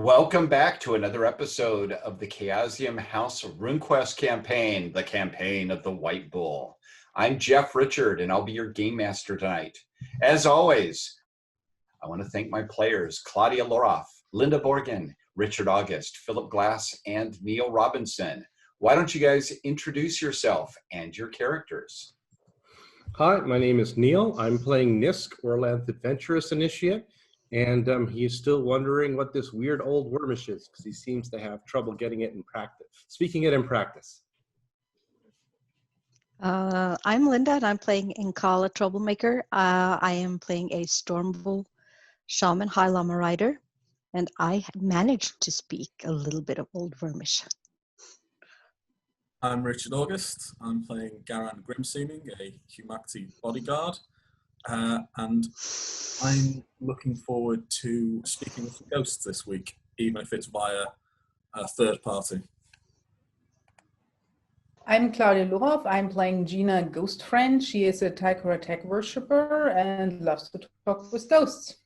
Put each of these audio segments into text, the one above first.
Welcome back to another episode of the Chaosium House RuneQuest campaign, the campaign of the White Bull. I'm Jeff Richard, and I'll be your game master tonight. As always, I want to thank my players, Claudia Loroff, Linda Borgen, Richard August, Philip Glass, and Neil Robinson. Why don't you guys introduce yourself and your characters? Hi, my name is Neil. I'm playing Nisk, Orlanth Adventurous Initiate, and he's still wondering what this weird old wormish is because he seems to have trouble getting it in practice. Speaking it in practice. I'm Linda, and I'm playing Inkala Troublemaker. I am playing a Stormbull Shaman High Llama Rider, and I managed to speak a little bit of Old Vermish. I'm Richard August. I'm playing Garan Grimseeming, a Humakti bodyguard, and I'm looking forward to speaking with some ghosts this week, even if it's via a third party. I'm Claudia Loroff. I'm playing Gina Ghost Friend. She is a Taikura Tech worshipper and loves to talk with ghosts.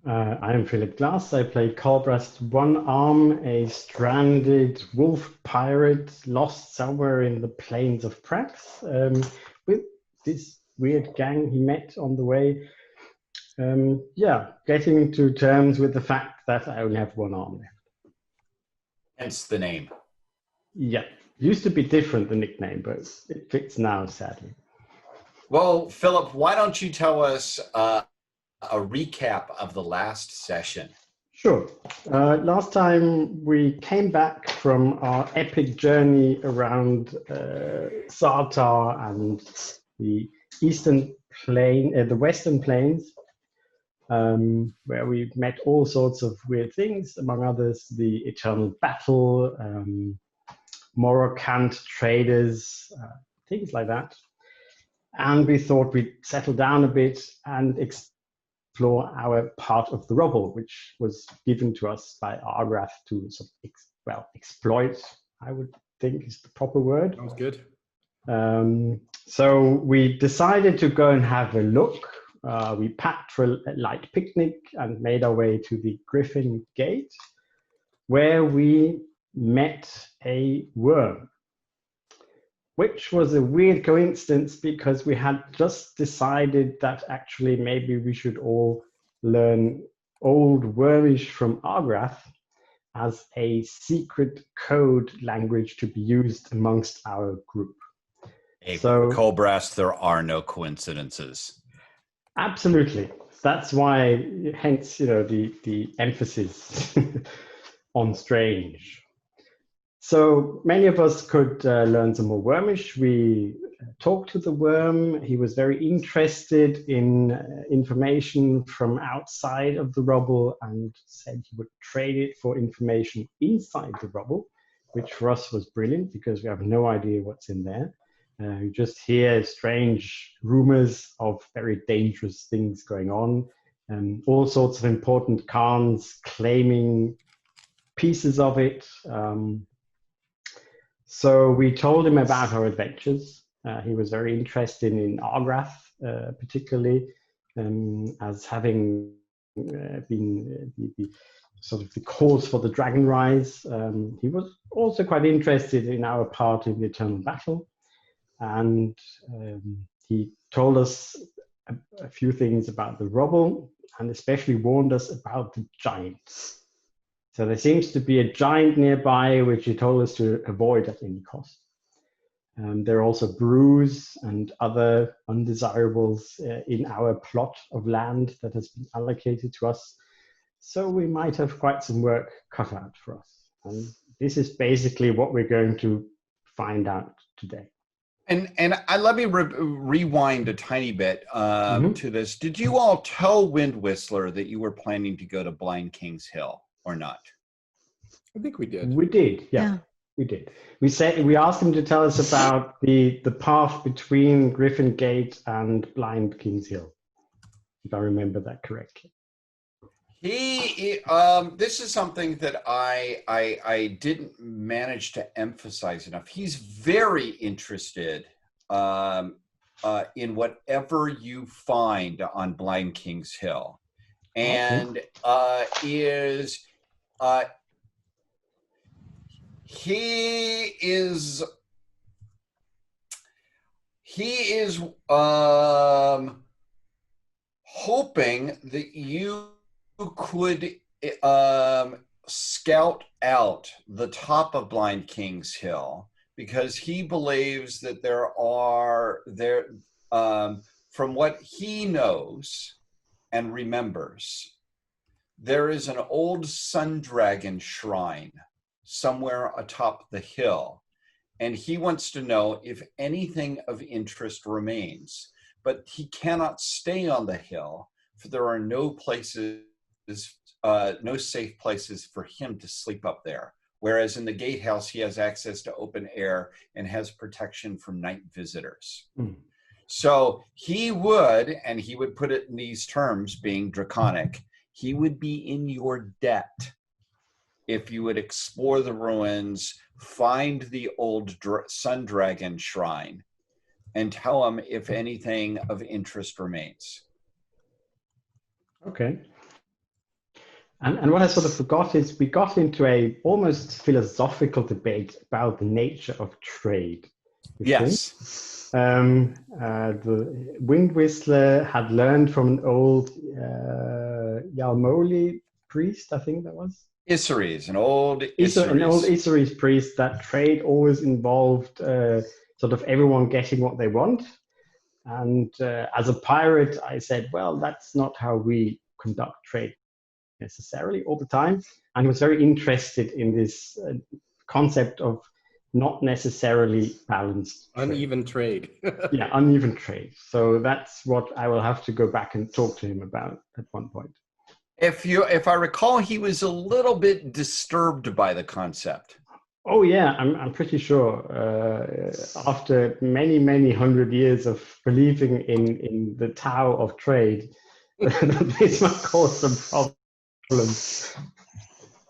I'm Philip Glass. I play Colbrast One Arm, a stranded wolf pirate lost somewhere in the plains of Prax, with this weird gang he met on the way. Getting to terms with the fact that I only have one arm left. Hence the name. Yeah, used to be different, the nickname, but it fits now, sadly. Well, Philip, why don't you tell us a recap of the last session? Sure. Last time we came back from our epic journey around Sartar and the eastern plain, the western plains, where we met all sorts of weird things, among others the eternal battle, Morocant traders, things like that. And we thought we'd settle down a bit and explore our part of the rubble, which was given to us by Argrath to exploit, I would think is the proper word. Sounds good. So we decided to go and have a look. We packed for a light picnic and made our way to the Griffin Gate, where we met a worm, which was a weird coincidence because we had just decided that actually maybe we should all learn Old Wormish from Argrath as a secret code language to be used amongst our group. Hey, so, Colbrast, there are no coincidences. Absolutely. That's why, hence, the emphasis on strange. So many of us could learn some more Wormish. We talked to the worm. He was very interested in information from outside of the rubble and said he would trade it for information inside the rubble, which for us was brilliant because we have no idea what's in there. You just hear strange rumors of very dangerous things going on, and all sorts of important Khans claiming pieces of it. So we told him about our adventures. He was very interested in Argrath, particularly, as having been the sort of the cause for the Dragon Rise. He was also quite interested in our part in the Eternal Battle. And he told us a few things about the rubble and especially warned us about the giants. So there seems to be a giant nearby, which he told us to avoid at any cost. There are also brews and other undesirables in our plot of land that has been allocated to us. So we might have quite some work cut out for us. And this is basically what we're going to find out today. And let me rewind a tiny bit to this. Did you all tell Wind Whistler that you were planning to go to Blind King's Hill or not? I think we did. We did, yeah. We did. We asked him to tell us about the path between Griffin Gate and Blind King's Hill, if I remember that correctly. This is something that I didn't manage to emphasize enough. He's very interested in whatever you find on Blind King's Hill. and he is hoping that you could scout out the top of Blind King's Hill, because he believes that from what he knows and remembers, there is an old sun dragon shrine somewhere atop the hill, and he wants to know if anything of interest remains. But he cannot stay on the hill, for there are no safe places for him to sleep up there. Whereas in the gatehouse, he has access to open air and has protection from night visitors. Mm. So he would put it in these terms, being draconic, he would be in your debt if you would explore the ruins, find the old sun dragon shrine, and tell him if anything of interest remains. Okay. And what I sort of forgot is we got into a almost philosophical debate about the nature of trade. Yes. The Wind Whistler had learned from an old Yalmoli priest, I think that was. Isseries, an old Isseries priest, that trade always involved sort of everyone getting what they want. And as a pirate, I said, well, that's not how we conduct trade necessarily all the time. And he was very interested in this concept of not necessarily balanced trade. Uneven trade. Yeah, uneven trade. So that's what I will have to go back and talk to him about at one point. If I recall, he was a little bit disturbed by the concept. Oh yeah, I'm pretty sure. After many, many hundred years of believing in the Tao of trade, this might cause some problems.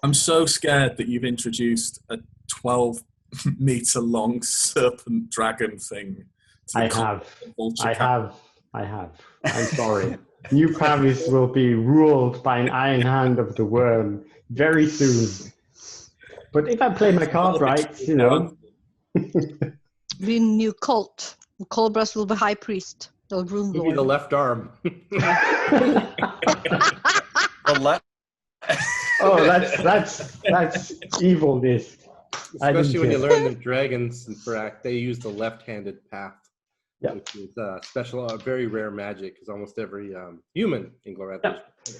I'm so scared that you've introduced a 12-meter long serpent dragon thing. I have. I'm sorry. New Paris will be ruled by an iron hand of the worm very soon. But if I play my card right, you know. The new cult. The Cobras will be high priest. They'll rule the Maybe the world. left arm. Oh, that's evilness. Especially when you learn that dragons, in fact, they use the left-handed path. Yeah. Which is special, very rare magic, because almost every human in Gloranthan. Yeah.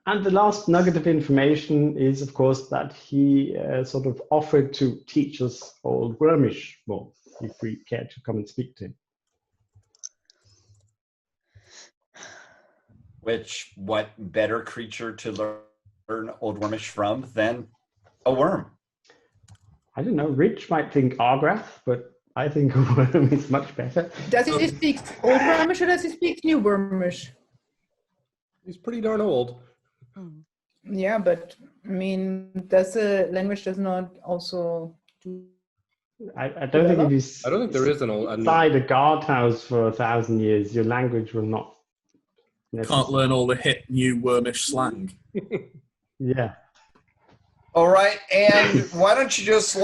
And the last nugget of information is, of course, that he sort of offered to teach us Old Wormish more, if we care to come and speak to him. What better creature to learn Old Wormish from than a worm? I don't know, Rich might think Argrath, but I think a worm is much better. Does he speak Old Wormish or does he speak New Wormish? He's pretty darn old. Yeah, but I mean, does the language does not also do? I don't think if you I don't think there is an old. inside a guardhouse for 1,000 years, your language will not. Can't learn all the hip New Wormish slang. Yeah. All right, and why don't you just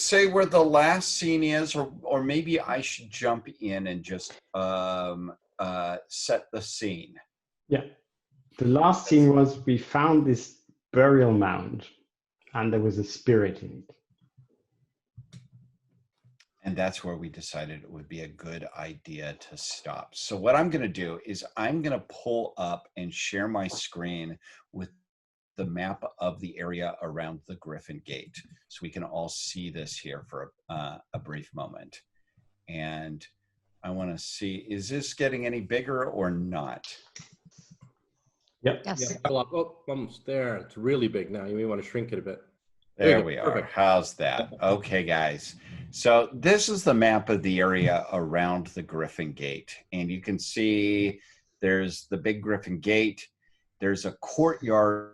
say where the last scene is, or maybe I should jump in and just set the scene. Yeah. The last scene was we found this burial mound, and there was a spirit in it. And that's where we decided it would be a good idea to stop. So what I'm going to do is I'm going to pull up and share my screen with the map of the area around the Griffin Gate, so we can all see this here for a brief moment. And I want to see, is this getting any bigger or not? Yep. Yes. Yeah, oh, almost there. It's really big now. You may want to shrink it a bit. There we are. Perfect. How's that? Okay, guys. So this is the map of the area around the Griffin Gate. And you can see there's the big Griffin Gate. There's a courtyard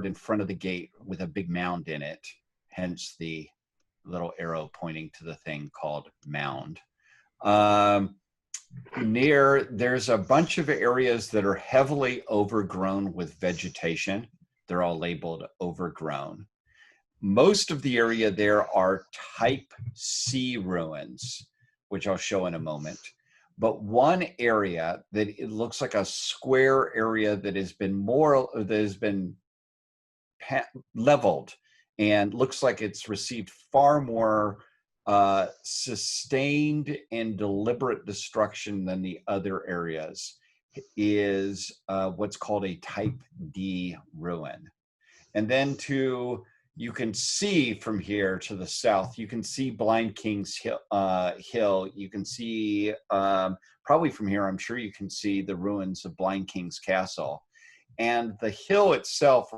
in front of the gate with a big mound in it, hence the little arrow pointing to the thing called mound. there's a bunch of areas that are heavily overgrown with vegetation. They're all labeled overgrown. Most of the area there are type C ruins, which I'll show in a moment. But one area that it looks like a square area that has been leveled and looks like it's received far more sustained and deliberate destruction than the other areas is what's called a type D ruin. And then you can see from here to the south, you can see Blind King's Hill. You can see, probably from here, I'm sure you can see the ruins of Blind King's Castle. And the hill itself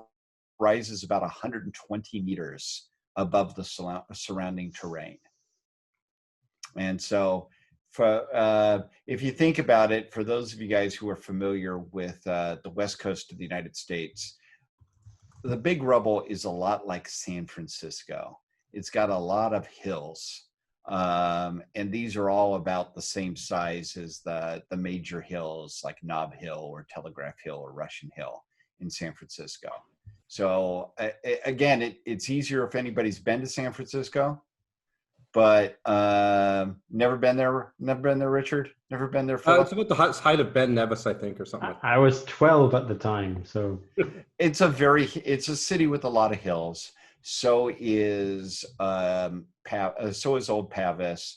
rises about 120 meters above the surrounding terrain. And so if you think about it, for those of you guys who are familiar with the west coast of the United States, the Big Rubble is a lot like San Francisco. It's got a lot of hills. And these are all about the same size as the major hills like Nob Hill or Telegraph Hill or Russian Hill in San Francisco. So again, it's easier if anybody's been to San Francisco, but never been there, Richard? Never been there, Philip? It's about the height of Ben Nevis, I think, or something like that. I was 12 at the time, so. It's a city with a lot of hills. So is Old Pavis.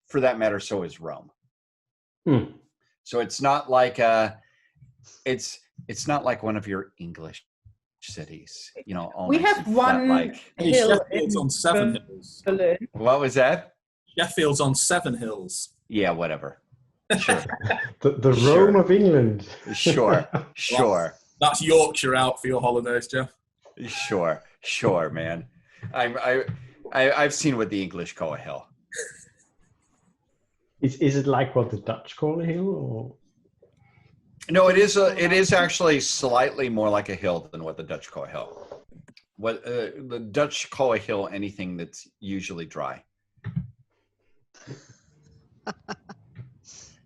For that matter, so is Rome. So it's not like it's not like one of your English cities, all we nice have and one flat-like. hill Sheffield's on 7 hills. Berlin. What was that? Sheffield's on 7 hills. Yeah, whatever. Sure. The Sure. Rome of England. Sure. That's Yorkshire out for your holidays, Jeff. Sure, man. I've seen what the English call a hill. Is it like what the Dutch call a hill, or? No, it is actually slightly more like a hill than what the Dutch call a hill. What the Dutch call a hill anything that's usually dry.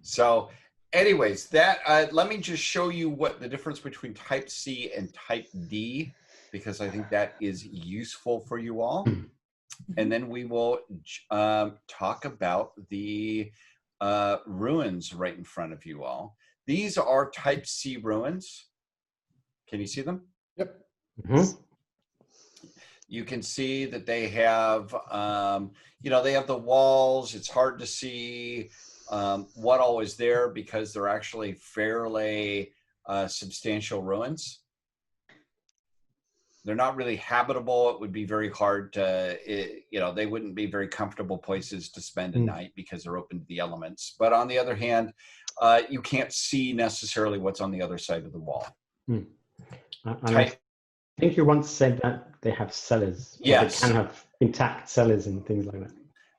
So, anyways, let me just show you what the difference between Type C and Type D, because I think that is useful for you all. And then we will talk about the ruins right in front of you all. These are Type C ruins. Can you see them? Yep. Mm-hmm. You can see that they have, they have the walls. It's hard to see what all is there because they're actually fairly substantial ruins. They're not really habitable. It would be very hard to, they wouldn't be very comfortable places to spend a night because they're open to the elements. But on the other hand, you can't see necessarily what's on the other side of the wall. I think you once said that they have cellars. Yes. They can have intact cellars and things like that.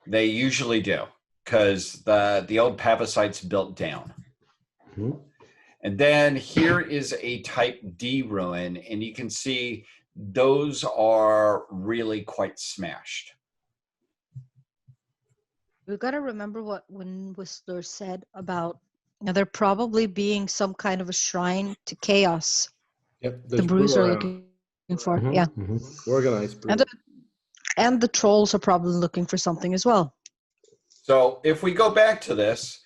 They usually do because the old Pavicites built down. Mm-hmm. And then here is a Type D ruin, and you can see those are really quite smashed. We've got to remember what Whistler said about there probably being some kind of a shrine to chaos. Yep. The brews are looking for, Mm-hmm. yeah. Mm-hmm. Organized brew. And the trolls are probably looking for something as well. So if we go back to this,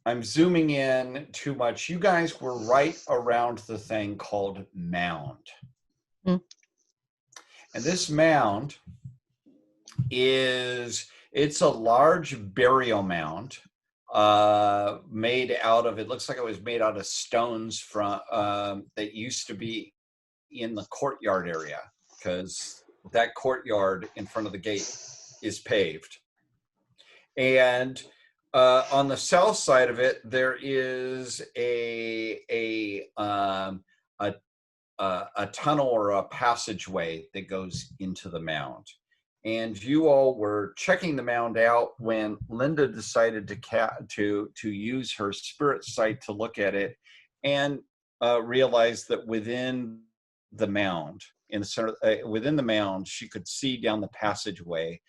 I'm zooming in too much. You guys were right around the thing called mound. And this mound it's a large burial mound made out of, it looks like it was made out of stones from that used to be in the courtyard area, because that courtyard in front of the gate is paved. And on the south side of it, there is a tunnel or a passageway that goes into the mound. And you all were checking the mound out when Linda decided to use her spirit sight to look at it, and realized that within the mound, in the center, within the mound, she could see down the passageway,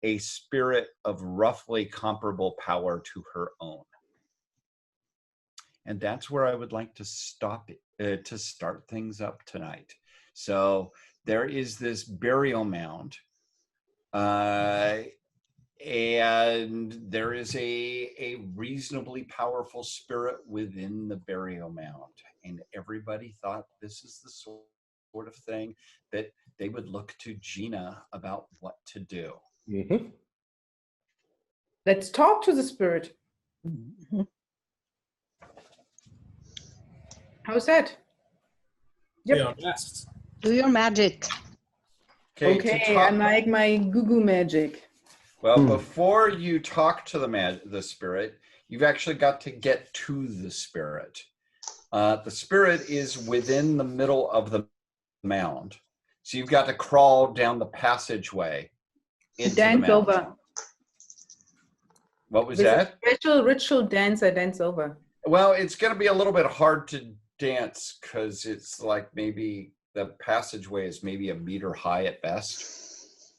a spirit of roughly comparable power to her own. And that's where I would like to stop to start things up tonight. So there is this burial mound, and there is a reasonably powerful spirit within the burial mound. And everybody thought this is the sort of thing that they would look to Gina about what to do. Mm-hmm. Let's talk to the spirit. Mhm. How's that? We are blessed. Do your magic. Okay, I like my goo magic. Well, before you talk to the spirit, you've actually got to get to the spirit. The spirit is within the middle of the mound. So you've got to crawl down the passageway into Dance the mound. over. What was With that? a special ritual dance, I dance over. Well, it's going to be a little bit hard to dance because it's like maybe the passageway is maybe a meter high at best.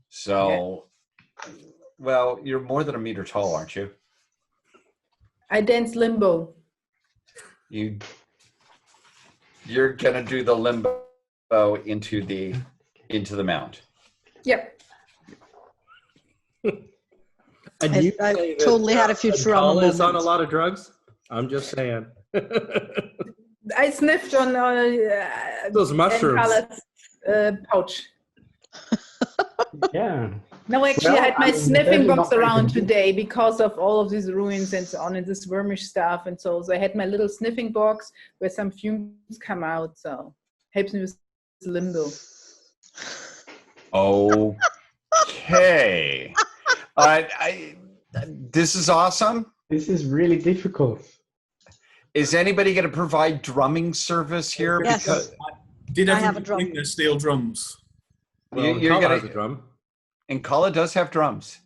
So, well, you're more than a meter tall, aren't you? I dance limbo. You're going to do the limbo into the mound. Yep. And you I say that, totally had a Futurama Paula is on a moment. lot of drugs? I'm just saying. I sniffed on Those mushrooms. Carla's, pouch. Yeah. No, actually, Well, I had my I mean, sniffing certainly box not very around convincing. today because of all of these ruins and so on and this wormish stuff. And so I had my little sniffing box where some fumes come out. So helps me with limbo. Okay. This is awesome. This is really difficult. Is anybody going to provide drumming service here? Yes. Because Did I have a everyone drum. bring their steel drums? Well, you're Paula gonna- has a drum. and Kala does have drums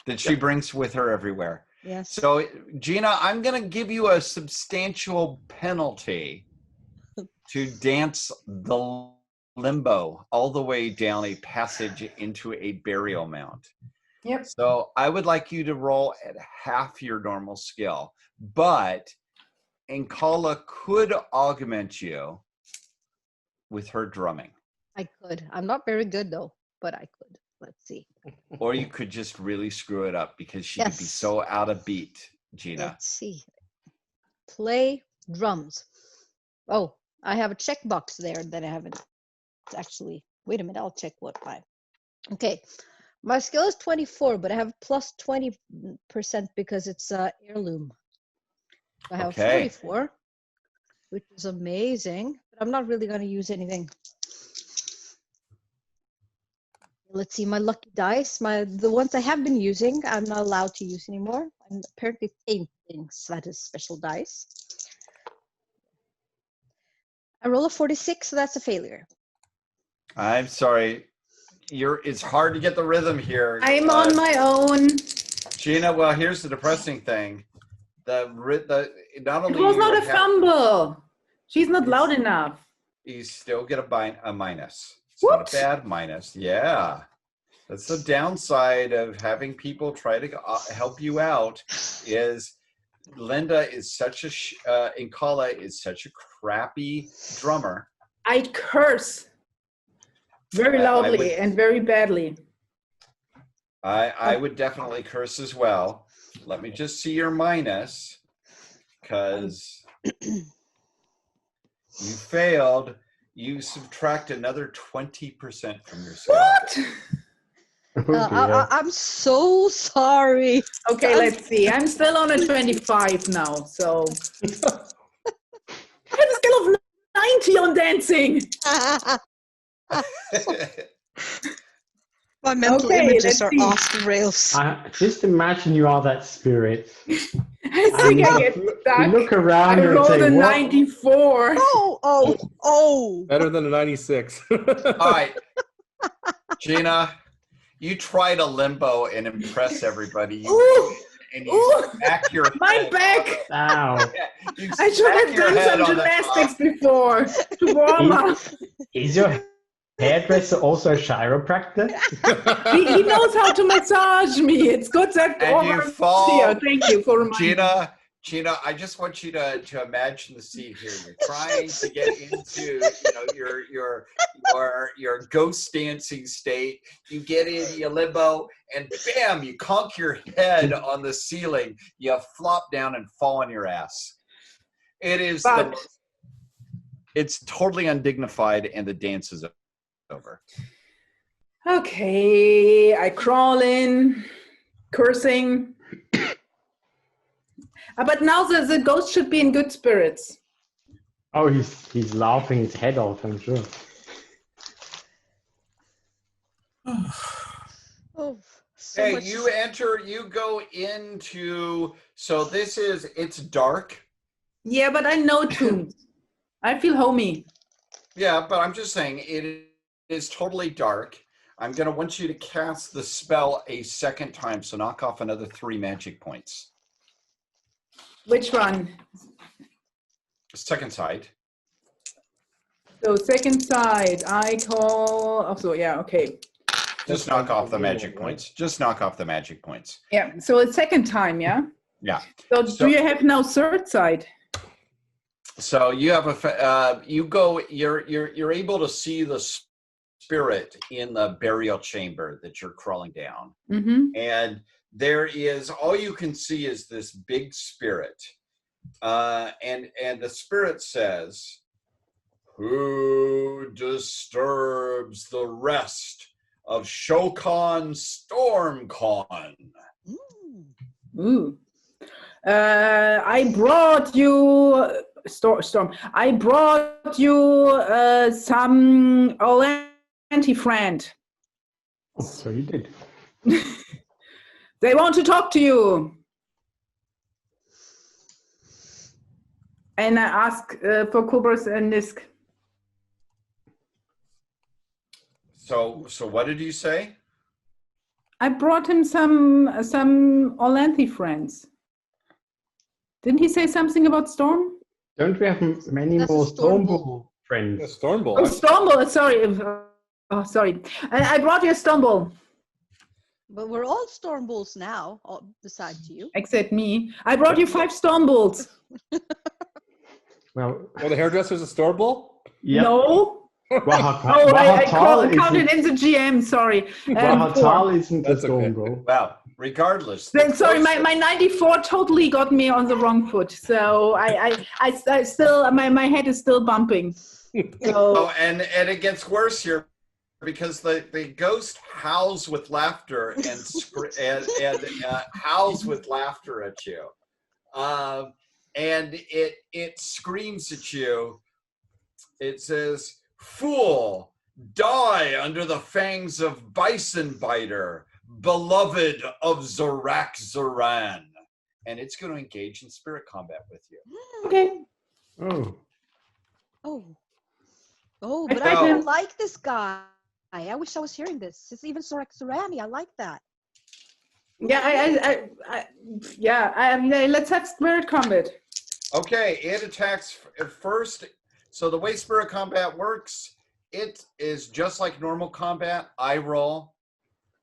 that she brings with her everywhere. Yes. So, Gina, I'm going to give you a substantial penalty to dance the limbo all the way down a passage into a burial mound. Yep. So I would like you to roll at half your normal skill, but Nkala could augment you with her drumming, I could. I'm not very good though, but I could. Let's see. or you could just really screw it up because she could be Yes. so out of beat, Gina. Let's see. Play drums. Oh, I have a checkbox there that I haven't actually. Wait a minute, I'll check what I. Okay, my skill is 24, but I have plus 20% because it's heirloom. I have Okay. 44, which is amazing. But I'm not really going to use anything. Let's see, my lucky dice, the ones I have been using, I'm not allowed to use anymore. I'm apparently painting, so that is special dice. I roll a 46, so that's a failure. I'm sorry. It's hard to get the rhythm here. I'm on my own. Gina, well, here's the depressing thing. Not It only was you not a would have- fumble. She's not loud enough. you still get a minus. It's not What? a bad minus. Yeah. That's the downside of having people try to help you out is Linda is such a, Nkala is such a crappy drummer. I curse very I loudly would- and very badly. I would definitely curse as well. Let me just see your minus, because you failed. You subtract another 20% from your skill. What? Oh, dear. I'm so sorry. Okay, let's see. I'm still on a 25 now, so. I have a skill of 90 on dancing. My mental Okay, images let's are see. off the rails. Just imagine you are that spirit. I think I get You stuck. look around I and rolled say, a what? 94. Oh. Better than a 96. All right, Gina, you try to limbo and impress everybody. Ooh, And you ooh, smack your my head back. Ow. You I should smack have your done head some on the gymnastics top. before to warm up. Is your hairdresser, also a chiropractor. He knows how to massage me. It's good that And you Orlan's fall. here. Thank you for reminding. Gina, I just want you to imagine the scene here. You're trying to get into, your ghost dancing state. You get in, you limbo, and bam, you conk your head on the ceiling. You flop down and fall on your ass. It is it's totally undignified, and the dance is over. Okay, I crawl in, cursing. But now the ghost should be in good spirits. Oh, he's laughing his head off, I'm sure. Oh, so Hey, much. you go into, so it's dark. Yeah, but I know tombs. I feel homey. Yeah, but I'm just saying it is totally dark. I'm going to want you to cast the spell a second time, so knock off another 3 magic points. Which one? Second side. So second side, I call. Oh, so yeah, okay. Just knock off the magic points. Just knock off the magic points. Yeah. So it's second time, yeah. Yeah. So do you have now third side? So you have you're able to see the spirit in the burial chamber that you're crawling down. Mm-hmm. And there is, all you can see is this big spirit. And the spirit says, "Who disturbs the rest of Shokan Stormcon?" Ooh. I brought you Storm. I brought you some anti-friend. Oh, so you did. They want to talk to you. And I ask for Kubras and Nisk. So what did you say? I brought him some Orlanthi friends. Didn't he say something about Storm? Don't we have many That's a more Storm Stormbull friends? Stormbull. Oh, Stormbull. Sorry. Oh, sorry. I brought you a Stormbull. But we're all storm bulls now, besides you. Except me. I brought you 5 Stormbulls. Well, the hairdresser's a Stormbull? yeah. No. I Wahatal counted in the GM. Sorry. Wahatal isn't a That's okay. Stormbull. Well, regardless. Then, sorry, my 94 totally got me on the wrong foot. So I still my head is still bumping. So Oh, and it gets worse here because the ghost howls with laughter and howls with laughter at you, and it screams at you. It says, "Fool, die under the fangs of Bison Biter, beloved of Zorak Zoran," and it's going to engage in spirit combat with you. okay. But I don't like this guy. I wish I was hearing this. It's even Sorani. I like that. Yeah, let's have spirit combat. Okay, it attacks first. So the way spirit combat works, it is just like normal combat. I roll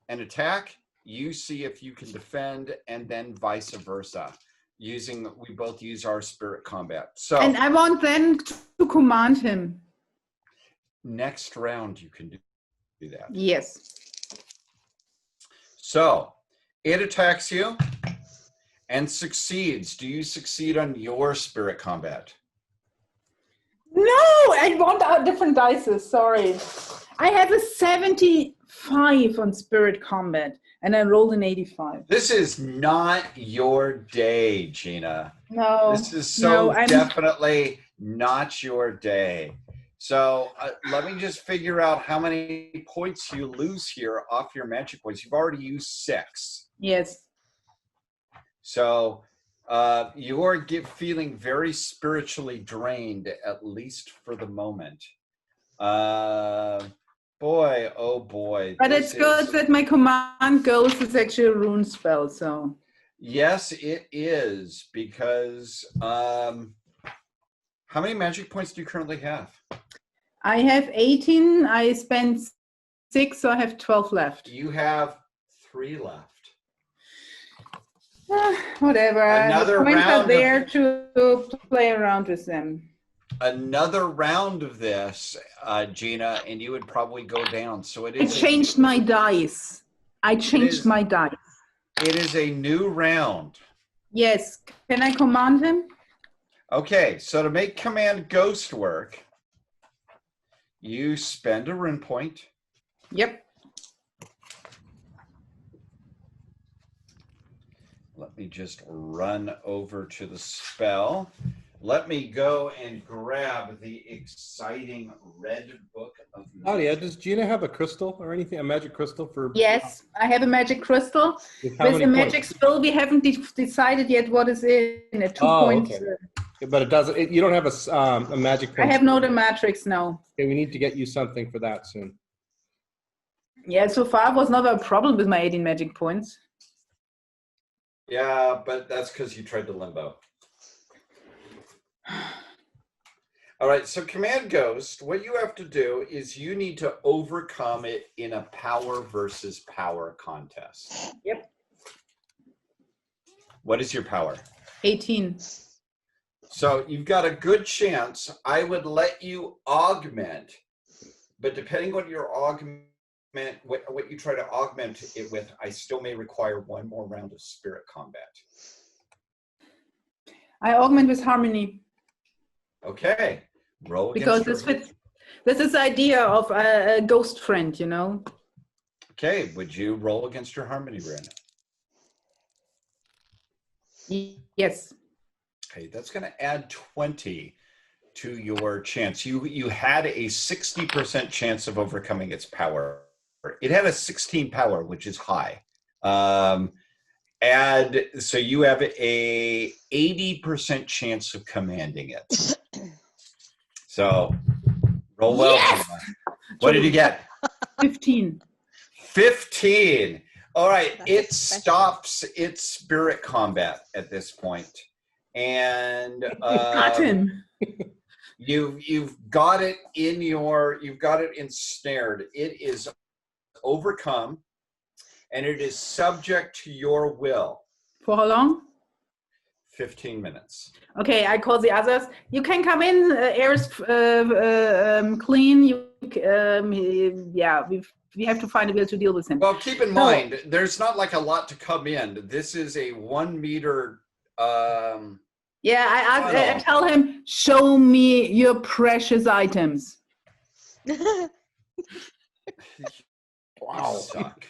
an attack. You see if you can defend, and then vice versa. We both use our spirit combat. So, And I want then to command him. Next round you can do that. Yes. So it attacks you and succeeds. Do you succeed on your spirit combat? No, I want different dice. Sorry. I have a 75 on spirit combat, and I rolled an 85. This is not your day, Gina. No. This is definitely not your day. So let me just figure out how many points you lose here off your magic points. You've already used 6. Yes. So you're feeling very spiritually drained, at least for the moment. Boy, oh boy. But it's good that my command ghost is actually a rune spell, so. Yes, it is, because how many magic points do you currently have? I have 18. I spent 6, so I have 12 left. You have 3 left. Whatever. Another The points round are there to play around with them. Another round of this, Gina, and you would probably go down. So it I is. changed my dice. I changed my dice. It is a new round. Yes. Can I command him? Okay, so to make Command Ghost work, you spend a rune point. Yep. Let me just run over to the spell. Let me go and grab the exciting red book of Nadia, does Gina have a crystal or anything? A magic crystal for? Yes, I have a magic crystal. With how With many a magic points? spell, we haven't decided yet what is in it. 2 points. Okay. But it doesn't. You don't have a magic. I have no the matrix now. Okay, we need to get you something for that soon. Yeah, so far was not a problem with my 18 magic points. Yeah, but that's because you tried to limbo. All right, so Command Ghost, what you have to do is you need to overcome it in a power versus power contest. Yep. What is your power? 18. So you've got a good chance. I would let you augment, but depending on your augment, what you try to augment it with, I still may require 1 more round of spirit combat. I augment with harmony. Okay. Roll because against this fits. This is the idea of a ghost friend, you know. Okay, would you roll against your harmony rune? Yes. Okay, that's going to add 20 to your chance. You had a 60% chance of overcoming its power. It had a 16 power, which is high. So you have a 80% chance of commanding it. So roll well. Yes! What did you get? 15. 15. All right, That's it special. stops its spirit combat at this point. And Got him. you've got it ensnared. It is overcome, and it is subject to your will. For how long? 15 minutes. Okay, I call the others. You can come in. Air is clean. We have to find a way to deal with him. Well, keep in mind, there's not like a lot to come in. This is a 1 meter. I tell him, show me your precious items. Wow. Suck.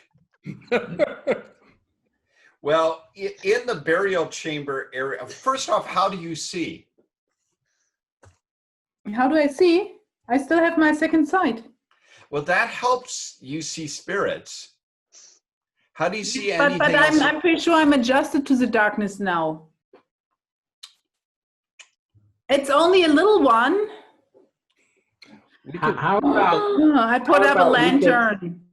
Well, in the burial chamber area, first off, how do you see? How do I see? I still have my second sight. Well, that helps you see spirits. How do you see anything But else? I'm pretty sure I'm adjusted to the darkness now. It's only a little one. How about I put up a lantern.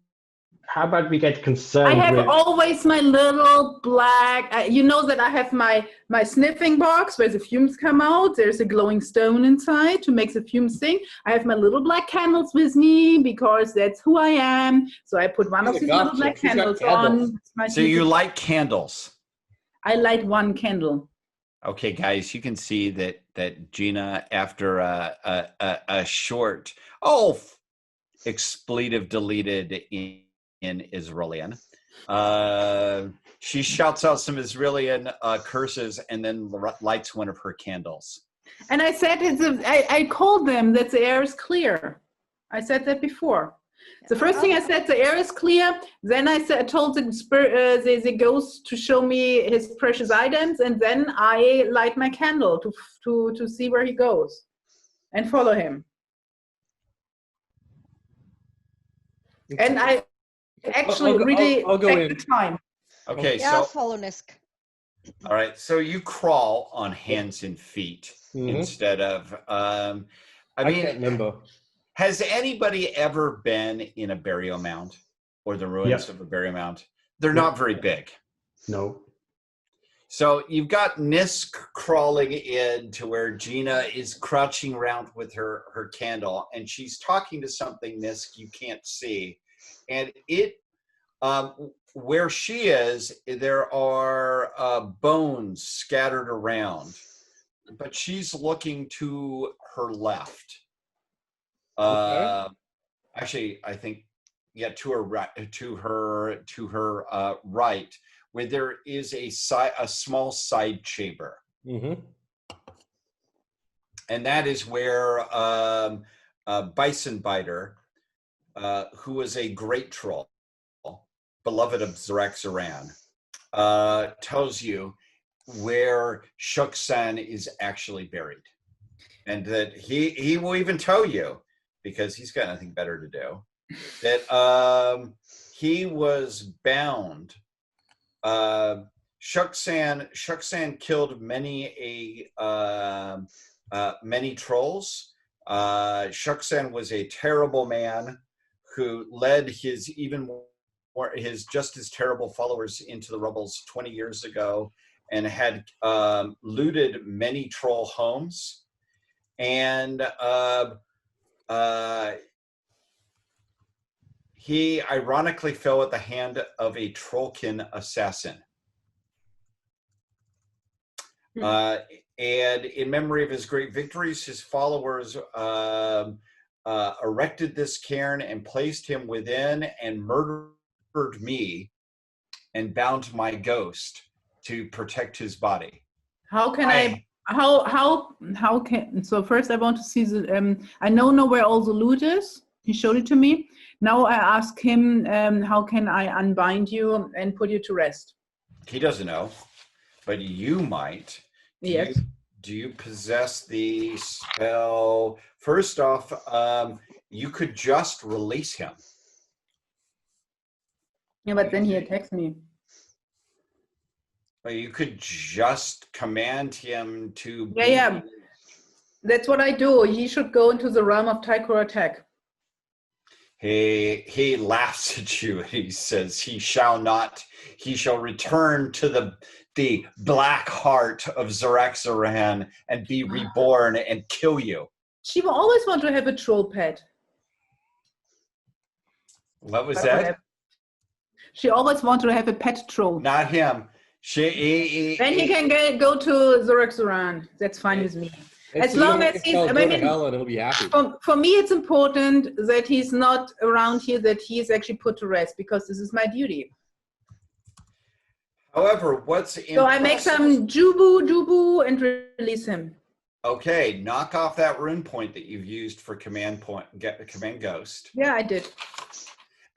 how about we get concerned I have with always my little black, you know that I have my sniffing box where the fumes come out. There's a glowing stone inside to make the fumes sing. I have my little black candles with me because that's who I am. So I put one of these little black candles on. So you light candles. I light one candle. Okay, guys, you can see that Gina, after a short, expletive deleted in Israelian, she shouts out some Israelian curses and then lights one of her candles. And I said, I called them that the air is clear. I said that before. The first thing I said, the air is clear. Then I told the ghost to show me his precious items, and then I light my candle to see where he goes and follow him. And I actually I'll go take in. the time. Okay, Yeah, I'll so follow Nisk. all right, so you crawl on hands and feet instead of. I mean, can't limbo. Has anybody ever been in a burial mound or the ruins of a burial mound? They're not very big. no. So you've got Nisk crawling in to where Gina is crouching around with her candle, and she's talking to something, Nisk, you can't see. And it, where she is, there are bones scattered around, but she's looking to her left. Okay. Actually, I think, yeah, to her right, where there is a small side chamber, and that is where Bison Biter, who is a great troll, beloved of Xeraxaran, tells you where Shuksan is actually buried, and that he will even tell you, because he's got nothing better to do, that he was bound. Shuksan killed many trolls. Shuksan was a terrible man who led his just as terrible followers into the rubbles 20 years ago, and had looted many troll homes. And he ironically fell at the hand of a Trollkin assassin. And in memory of his great victories, his followers erected this cairn and placed him within, and murdered me and bound my ghost to protect his body. How can how can, so first I want to see the, I know where all the loot is. He showed it to me. Now I ask him, how can I unbind you and put you to rest? He doesn't know, but you might. Yes. Do you possess the spell? First off, you could just release him. Yeah, but then he attacks me. Well, you could just command him to. Yeah. That's what I do. He should go into the realm of Tycho attack. He laughs at you. He says, he shall return to the black heart of Xeraxaran and be reborn and kill you. She will always want to have a troll pet. What was that? She always wanted to have a pet troll. Not him. Then he can go to Xeraxaran. That's fine with me. As long as he's, I mean, hell and he'll be happy. For me, it's important that he's not around here, that he's actually put to rest, because this is my duty. However, what's so I make some jubu and release him. Okay, knock off that rune point that you've used for command ghost. Yeah, I did.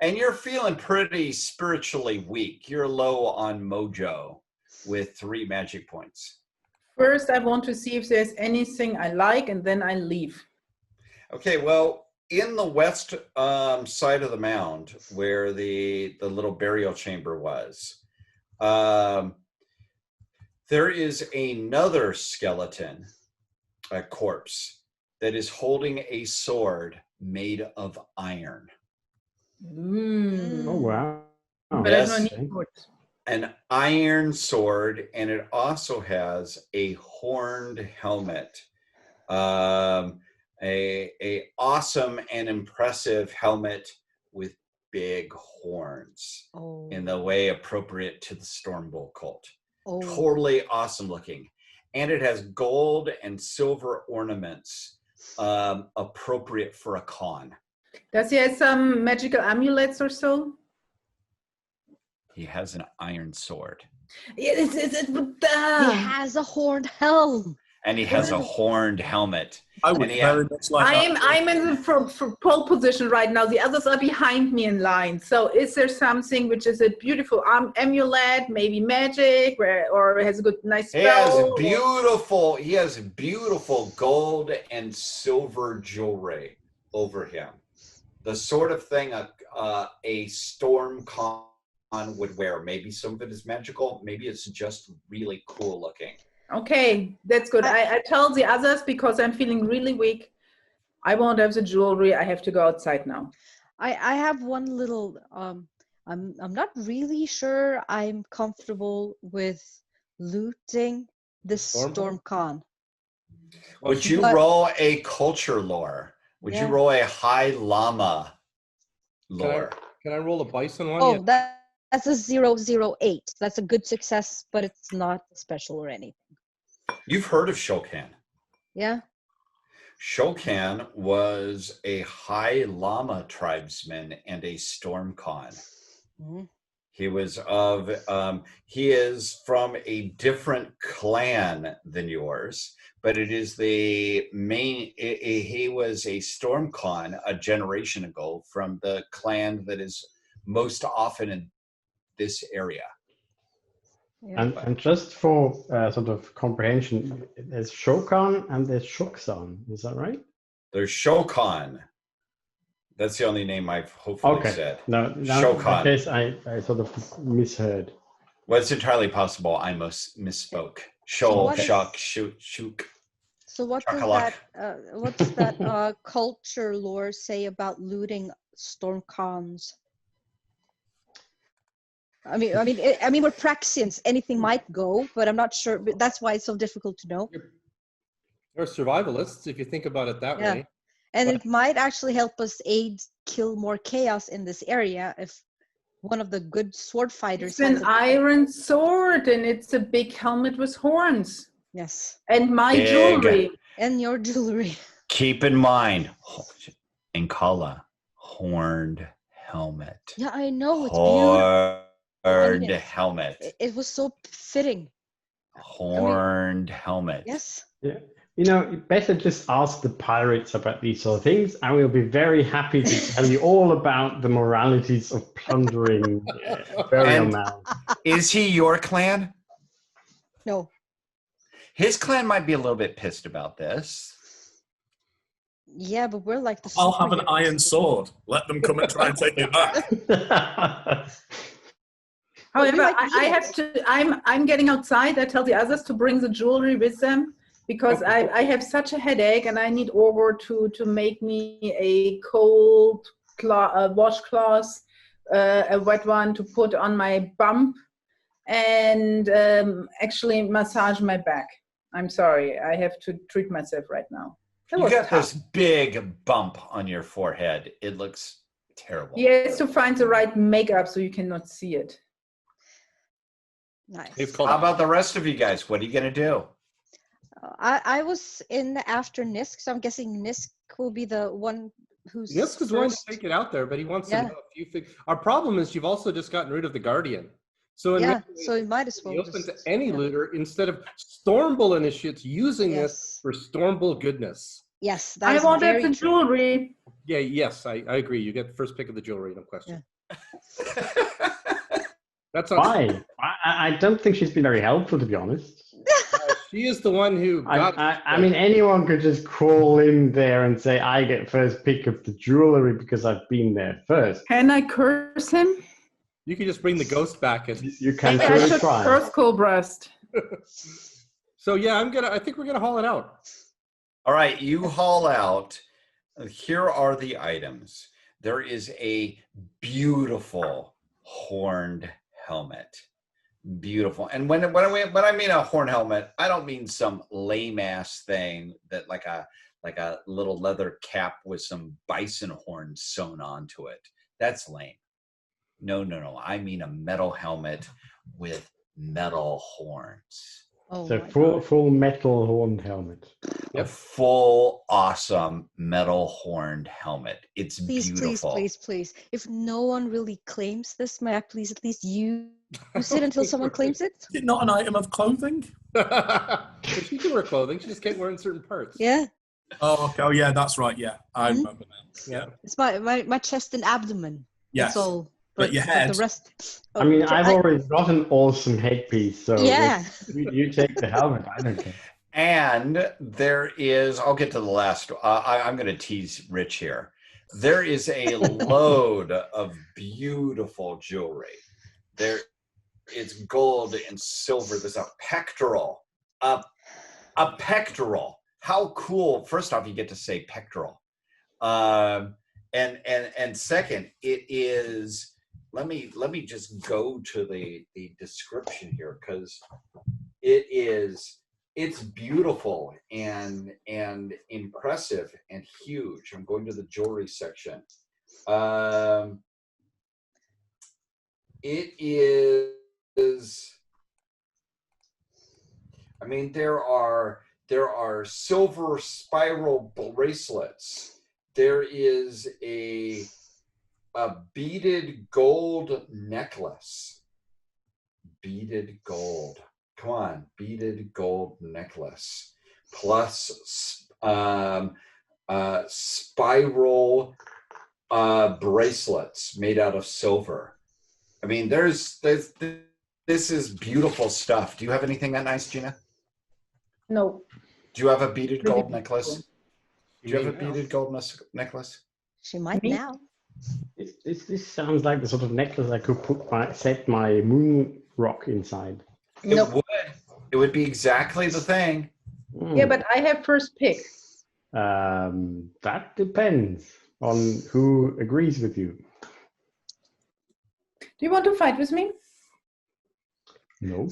And you're feeling pretty spiritually weak. You're low on mojo with 3 magic points. First, I want to see if there's anything I like, and then I leave. Okay, well, in the west side of the mound, where the little burial chamber was, there is another skeleton, a corpse, that is holding a sword made of iron. Oh, wow. But Yes. I don't need swords. An iron sword, and it also has a horned helmet. A awesome and impressive helmet with big horns in the way appropriate to the Stormbolt cult. Totally awesome looking. And it has gold and silver ornaments appropriate for a con. Does he have some magical amulets or so? He has an iron sword. He has a horned helm. And he has a horned helmet. I would very much like I'm in the pole position right now. The others are behind me in line. So is there something which is a beautiful amulet, maybe magic, or has a good nice spell? He has beautiful gold and silver jewelry over him. The sort of thing a storm con would wear. Maybe some of it is magical. Maybe it's just really cool looking. Okay, that's good. I tell the others, because I'm feeling really weak. I won't have the jewelry. I have to go outside now. I have one little I'm not really sure I'm comfortable with looting the Storm Storm Con. Would she- you But- roll a culture lore? Would you Yeah. roll a high llama lore? Can I roll a bison one? Oh, that's a 008. That's a good success, but it's not special or anything. You've heard of Shokan. Yeah. Shokan was a high llama tribesman and a stormcon. Mhm. He was he is from a different clan than yours, but it is the main, he was a stormcon a generation ago from the clan that is most often in this area. Yeah. And just for sort of comprehension, there's Shokan and there's Shoksan. Is that right? There's Shokan. That's the only name I've hopefully Okay. said. No, Shokan. in case I sort of misheard. Well, it's entirely possible I misspoke. what is- Shock, shoot, shook. So what does Chocolate. what's that culture lore say about looting Storm Cons? I mean, we're Praxians. Anything might go, but I'm not sure. But that's why it's so difficult to know. Or survivalists, if you think about it that Yeah. way. And But- it might actually help us kill more chaos in this area if one of the good sword fighters. It's an has a- iron sword and it's a big helmet with horns. Yes, And my Big. jewelry. and your jewelry. Keep in mind, Inkala, horned helmet. Yeah, I know, it's beautiful. Horned Yes. helmet. It was so fitting. Horned helmet. Yes. Yeah. You know, you better just ask the pirates about these sort of things, and we'll be very happy to tell you all about the moralities of plundering Burial And- Mound. Is he your clan? No. His clan might be a little bit pissed about this. Yeah, but we're like the. I'll have an superheroes. iron sword. Let them come and try and take it back. However, like I have to. I'm getting outside. I tell the others to bring the jewelry with them because I have such a headache and I need Orgor to make me a cold washcloth, a wet one to put on my bump, and actually massage my back. I'm sorry, I have to treat myself right now. That You was got tough. this big bump on your forehead. It looks terrible. He has to find the right makeup so you cannot see it. Nice. It's called How about the rest of you guys? What are you going to do? I was in after Nisk, so I'm guessing Nisk will be the one who's. Nisk is going to first. take it out there, but he wants Yeah. to know a few things. Our problem is you've also just gotten rid of the Guardian. So in Yeah, many ways, so you might as be well. open to just- any yeah. looter instead of Stormbull initiates using this Yes. for Stormbull goodness. Yes, that I is wanted very the true. jewelry. Yeah, yes, I agree. You get the first pick of the jewelry, no question. That's not. Why? I don't think she's been very helpful, to be honest. She is the one who got. I mean, anyone could just crawl in there and say, I get first pick of the jewelry because I've been there first. Can I curse him? You can just bring the ghost back and. You can Maybe I surely should try. curse Colbrust. So yeah, I think we're gonna haul it out. All right, you haul out. Here are the items. There is a beautiful horned helmet. Beautiful. And when I mean a horn helmet, I don't mean some lame ass thing that like a little leather cap with some bison horns sewn onto it. That's lame. No. I mean a metal helmet with metal horns. Oh So my God. full metal horned helmet. A full awesome metal horned helmet. It's Please, beautiful. please. If no one really claims this, may I please at least use it until someone claims it? Is it not an item of clothing? She can wear clothing. She just can't wear it in certain parts. Yeah, Oh, okay. Oh, yeah, that's right. Yeah, I Mhm. remember now. Yeah. it's my chest and abdomen. Yes. That's all. But your head. the rest. I mean, Okay, I've already got an awesome headpiece, so Yeah. you take the helmet. I don't care. And there is, I'll get to the last, I'm going to tease Rich here. There is a load of beautiful jewelry. There is gold and silver. There's a pectoral. A pectoral. How cool. First off, you get to say pectoral. And second, it is, let me just go to the description here, because It's beautiful and impressive and huge. I'm going to the jewelry section. It is, I mean, there are silver spiral bracelets. There is a beaded gold necklace. Beaded gold. Come on, beaded gold necklace. Plus spiral bracelets made out of silver. I mean, this is beautiful stuff. Do you have anything that nice, Gina? No. Do you have a beaded gold necklace? Do you have a Now. beaded gold necklace? She might Me? now. This sounds like the sort of necklace I could set my moon rock inside. Nope. It would. It would be exactly the thing. Yeah, but I have first pick. That depends on who agrees with you. Do you want to fight with me? No.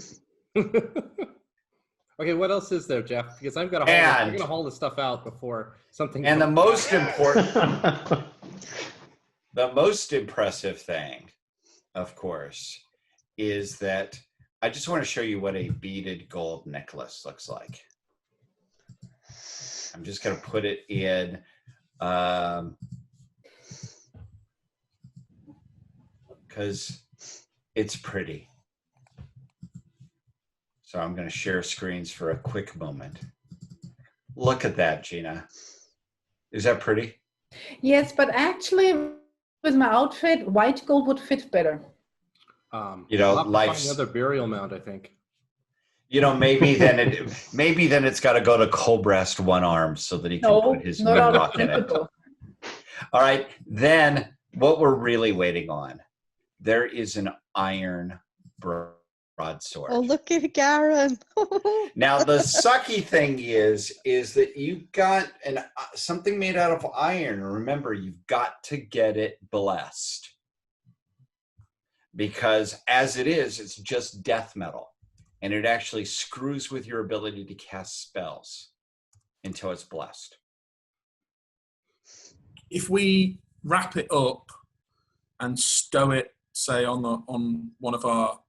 Okay, what else is there, Jeff? Because I'm gonna haul this stuff out before something. And the comes most back. important, the most impressive thing, of course, is that I just want to show you what a beaded gold necklace looks like. I'm just going to put it in. Because it's pretty. So I'm going to share screens for a quick moment. Look at that, Gina. Is that pretty? Yes, but actually, with my outfit, white gold would fit better. You know, I'll have to life's- find another burial mound, I think. You know, maybe then it's got to go to Colbrest one arm so that he can put his not moon out of rock in it. principle. All right, then what we're really waiting on, there is an iron broadsword. Oh, look at Garen. Now the sucky thing is that you've got something made out of iron. Remember, you've got to get it blessed, because as it is, it's just death metal, and it actually screws with your ability to cast spells until it's blessed. If we wrap it up and stow it, say, on one of our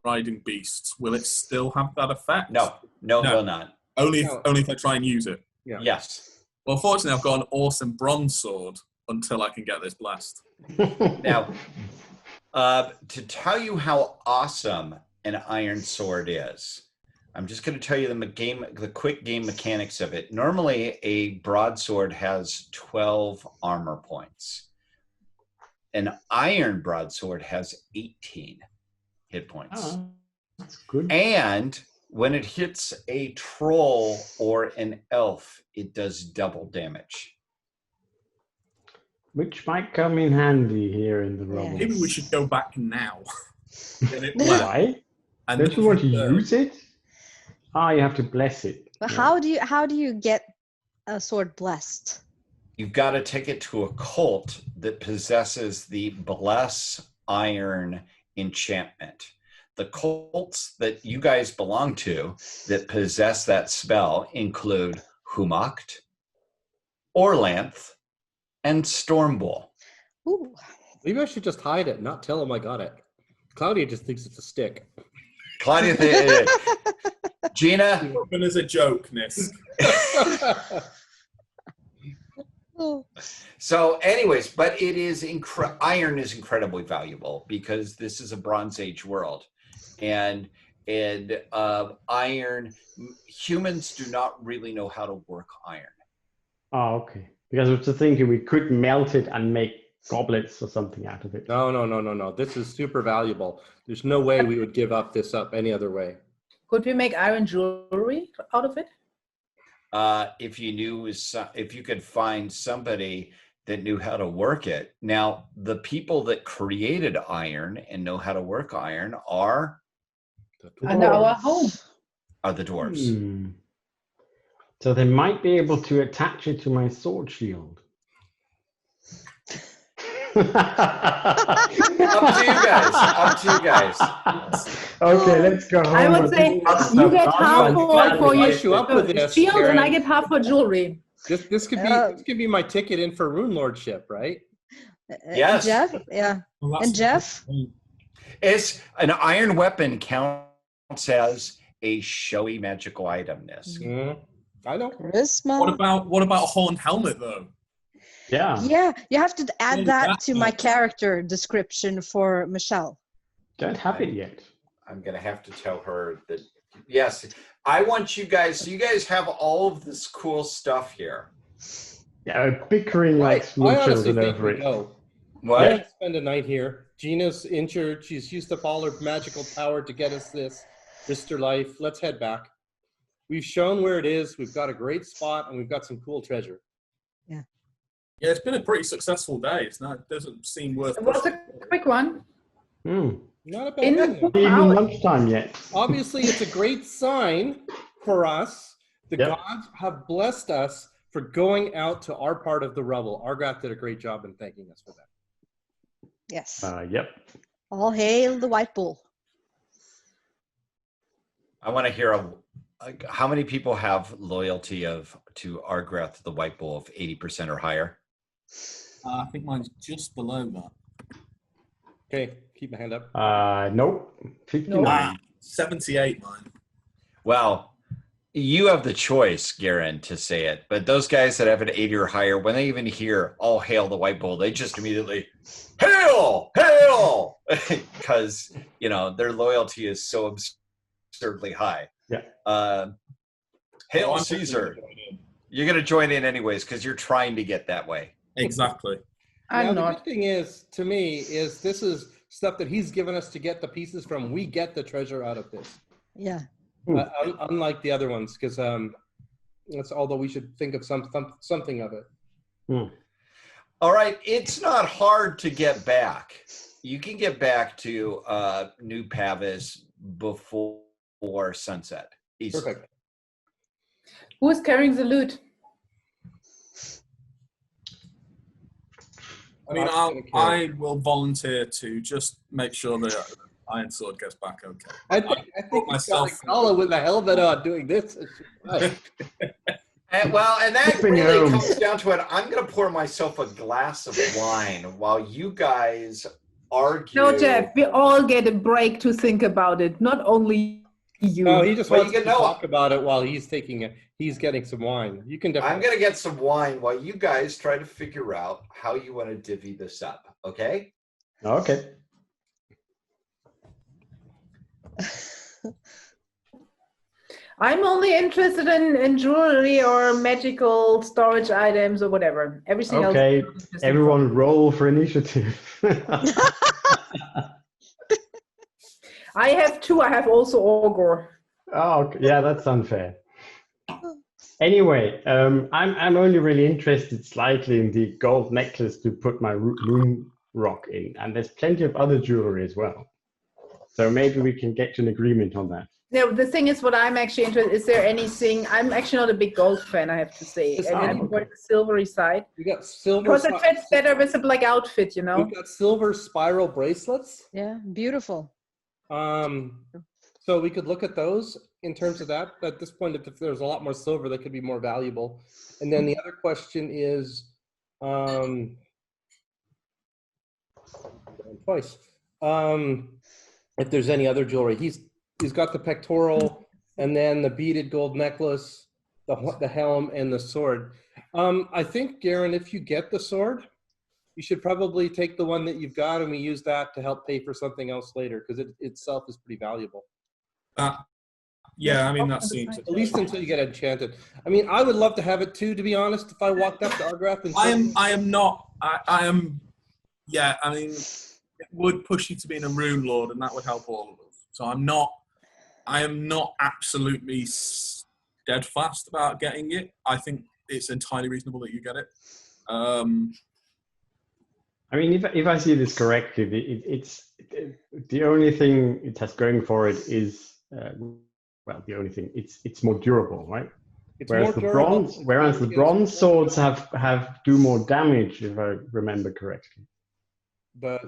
riding beasts, will it still have that effect? No, it will not. Only if I try and use it. Yeah. Yes. Well, fortunately, I've got an awesome bronze sword until I can get this blessed. Now, to tell you how awesome an iron sword is, I'm just going to tell you the quick game mechanics of it. Normally, a broadsword has 12 armor points. An iron broadsword has 18 hit points. Oh, that's good. And when it hits a troll or an elf, it does double damage. Which might come in handy here in the rubble. Maybe we should go back now. Get it blessed. Why? And Don't you want to then, use it? You have to bless it. But Yeah. how do you get a sword blessed? You've got to take it to a cult that possesses the Bless Iron enchantment. The cults that you guys belong to that possess that spell include Humacht, Orlanth, and Stormbull. Ooh. Maybe I should just hide it and not tell him I got it. Claudia just thinks it's a stick. Claudia, Gina, open as a joke, Nisk. Oh. So anyways, but it is iron is incredibly valuable because this is a Bronze Age world, and iron, humans do not really know how to work iron. Oh, okay. Because I was just thinking we could melt it and make goblets or something out of it. No. This is super valuable. There's no way we would give this up any other way. Could we make iron jewelry out of it? If you could find somebody that knew how to work it. Now, the people that created iron and know how to work iron are Under our home. the dwarves. Hmm. So they might be able to attach it to my sword shield. Up to you guys. Up to you guys. Okay, let's go home. I would say you get half for your you up with this, shield, and I Karen. get half for jewelry. This could be my ticket in for Rune Lordship, right? Yes. Jeff, yeah. Well, And Jeff? It's an iron weapon counts as a showy magical itemness. I know. Charisma. What about a horned helmet though? Yeah. Yeah, you have to add Yeah, that that's to my nice. character description for Michelle. Don't have it yet. I'm going to have to tell her that, yes, I want you guys, so you guys have all of this cool stuff here. Yeah, we're bickering like I small honestly children think over we it. go. What? Let's spend a night here. Gina's injured. She's used up all her magical power to get us this. Risked her life. Let's head back. We've shown where it is. We've got a great spot, and we've got some cool treasure. Yeah, it's been a pretty successful day. It doesn't seem worth. It was a quick one. Hmm. Not a bad In thing. Not even hours. lunchtime yet. Obviously, it's a great sign for us. The Yep. gods have blessed us for going out to our part of the rubble. Argrath did a great job in thanking us for that. Yes. Yep. All hail the White Bull. I want to hear how many people have loyalty to Argrath, the White Bull, of 80% or higher? I think mine's just below that. Okay, keep my hand up. Nope. 59. 78 mine. Well, you have the choice, Garen, to say it, but those guys that have an 80 or higher, when they even hear "all hail the White Bull," they just immediately hail, hail, because their loyalty is so absurdly high. Yeah. Hail I'm Caesar! definitely gonna join in. You're going to join in anyways because you're trying to get that way. Exactly. I'm Now, not. the good thing is, to me, is this is stuff that he's given us to get the pieces from. We get the treasure out of this. Yeah. Unlike the other ones, because although we should think of something of it. All right, it's not hard to get back. You can get back to New Pavis before sunset. Easily. Perfect. Who is carrying the loot? I mean, I will volunteer to just make sure the Iron Sword gets back okay. I think put myself myself- Kala with the helmet on doing this. Right. And that Flipping really home. comes down to it. I'm going to pour myself a glass of wine while you guys argue. No, Jeff, we all get a break to think about it, not only you. No, he just Well, wants you to know- talk about it while he's getting some wine. You can I'm definitely. going to get some wine while you guys try to figure out how you want to divvy this up. Okay? Okay. I'm only interested in jewelry or magical storage items or whatever. Everything Okay. else. is just Everyone roll for initiative. I have two. I have also Ogre. Oh, okay. Yeah, that's unfair. Anyway, I'm only really interested slightly in the gold necklace to put my moon rock in, and there's plenty of other jewelry as well. So maybe we can get to an agreement on that. No, the thing is, what I'm actually interested. Is there anything? I'm actually not a big gold fan, I have to say. Yes, And I I'm am. more the silvery side We got silver. because it fits better with a black outfit, you know. We've got silver spiral bracelets. Yeah. Beautiful. So we could look at those in terms of that. At this point, if there's a lot more silver, that could be more valuable. And then the other question is, twice. If there's any other jewelry, he's got the pectoral, and then the beaded gold necklace, the helm, and the sword. I think, Garen, if you get the sword, you should probably take the one that you've got, and we use that to help pay for something else later, because it itself is pretty valuable. Yeah, I mean, that seems. At least until you get enchanted. I mean, I would love to have it too, to be honest. If I walked up to Argrath and I am not. I am. Yeah, I mean, it would push you to being a rune lord, and that would help all of us. So I am not absolutely steadfast about getting it. I think it's entirely reasonable that you get it. I mean, if I see this correctly, it's the only thing it has going for it is the only thing it's more durable, right? it's Whereas more the durable. bronze swords have do more damage, if I remember correctly. The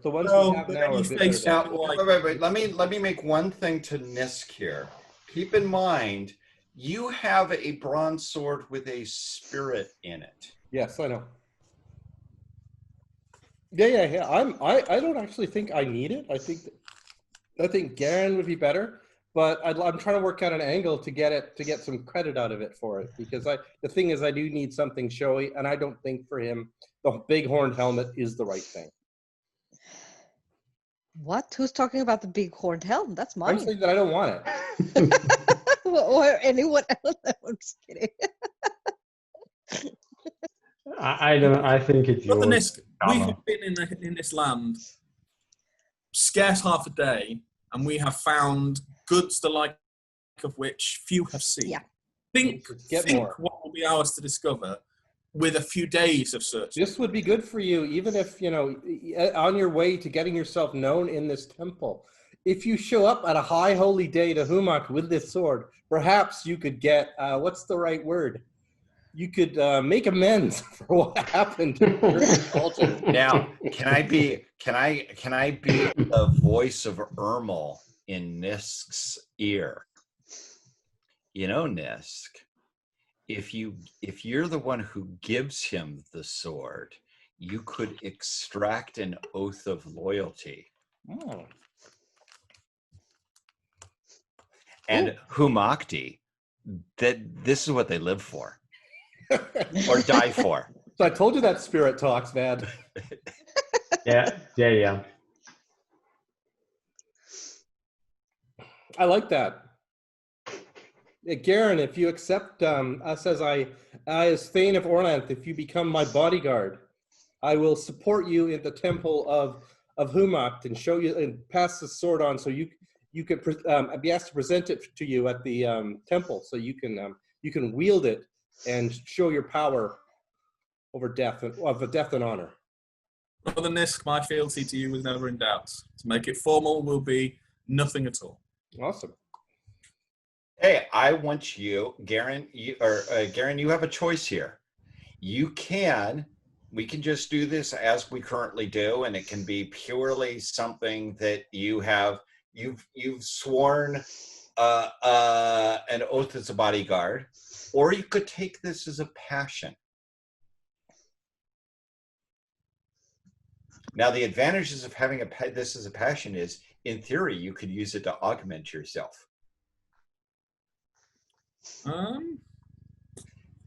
ones No, we have but now then are you a bit face better. out like. Wait. Let me make one thing to Nisk here. Keep in mind, you have a bronze sword with a spirit in it. Yes, I know. Yeah. I don't actually think I need it. I think Garen would be better, but I'm trying to work out an angle to get some credit out of it for it, because the thing is I do need something showy, and I don't think for him the big horned helmet is the right thing. What? Who's talking about the big horned helm? That's I'm mine. saying that I don't want it. Or anyone else. I'm just kidding. I don't. I think it's Brother yours. Nisk, we Dharma. have been in this land scarce half a day, and we have found goods the like of which few have seen. Yeah. Think More. what will be ours to discover with a few days of search. This would be good for you, even if, on your way to getting yourself known in this temple. If you show up at a high holy day to Humak with this sword, perhaps you could get, what's the right word? You could make amends for what happened to the altar. Now, can I be the voice of Ermal in Nisk's ear? Nisk, if you're the one who gives him the sword, you could extract an oath of loyalty. Oh. And Humakti, that this is what they live for. Or die for. So I told you that spirit talks, man. Yeah. I like that. Garen, if you accept us as Thane of Orlanth, if you become my bodyguard, I will support you in the temple of Humacht and show you and pass the sword on, so you could be asked to present it to you at the temple, so you can wield it and show your power over death and honor. Brother Nisk, my fealty to you was never in doubt. To make it formal will be nothing at all. Awesome. Hey, I want you, Garen. Garen, you have a choice here. We can just do this as we currently do, and it can be purely something that you've sworn an oath as a bodyguard, or you could take this as a passion. Now, the advantages of having this as a passion is, in theory, you could use it to augment yourself.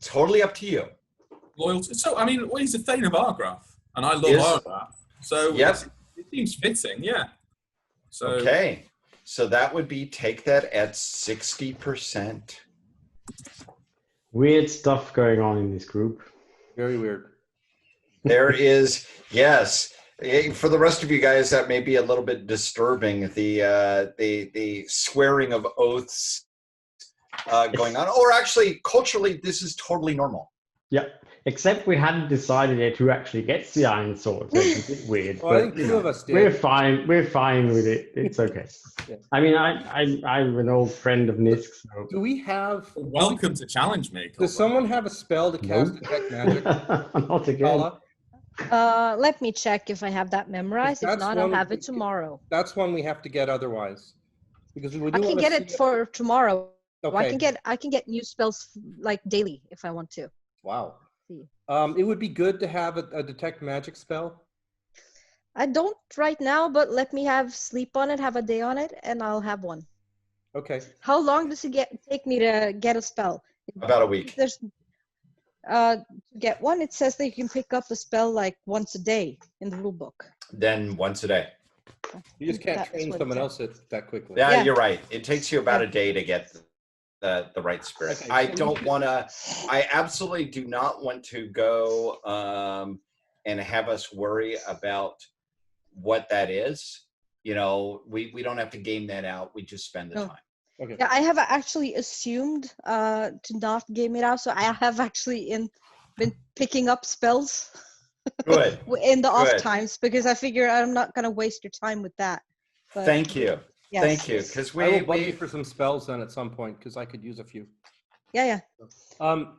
Totally up to you. Loyalty. So, I mean, well, he's a Thane of Argraff, and I love Argraff. So, yep. It seems fitting, yeah. So, okay. So that would be, take that at 60%. Weird stuff going on in this group. Very weird. There is, yes. For the rest of you guys, that may be a little bit disturbing. The swearing of oaths going on, or actually, culturally, this is totally normal. Yeah, except we hadn't decided yet who actually gets the iron sword. So it's a bit weird. Well, I think two of us did. We're fine. We're fine with it. It's okay. Yeah. I mean, I'm an old friend of Nisk. So. Do we have? Welcome to challenge me. Does someone have a spell to cast detect magic? Not again. Let me check if I have that memorized. If not, I'll have it tomorrow. That's one we have to get otherwise, because we do. I can get it for tomorrow. Okay. I can get new spells like daily if I want to. Wow. It would be good to have a detect magic spell. I don't right now, but let me sleep on it, have a day on it, and I'll have one. Okay. How long does it take me to get a spell? About a week. There's to get one, it says that you can pick up a spell like once a day in the rule book. Then once a day. You just can't train someone else that quickly. Yeah, you're right. It takes you about a day to get the right spirit. Okay. I absolutely do not want to go and have us worry about what that is. We don't have to game that out. We just spend the time. Okay. Yeah, I have actually assumed to not game it out, so I have actually been picking up spells. Good. In the off times, because I figure I'm not going to waste your time with that. But, thank you. Yes. Thank you. Because I will bug you for some spells then at some point, because I could use a few. Yeah.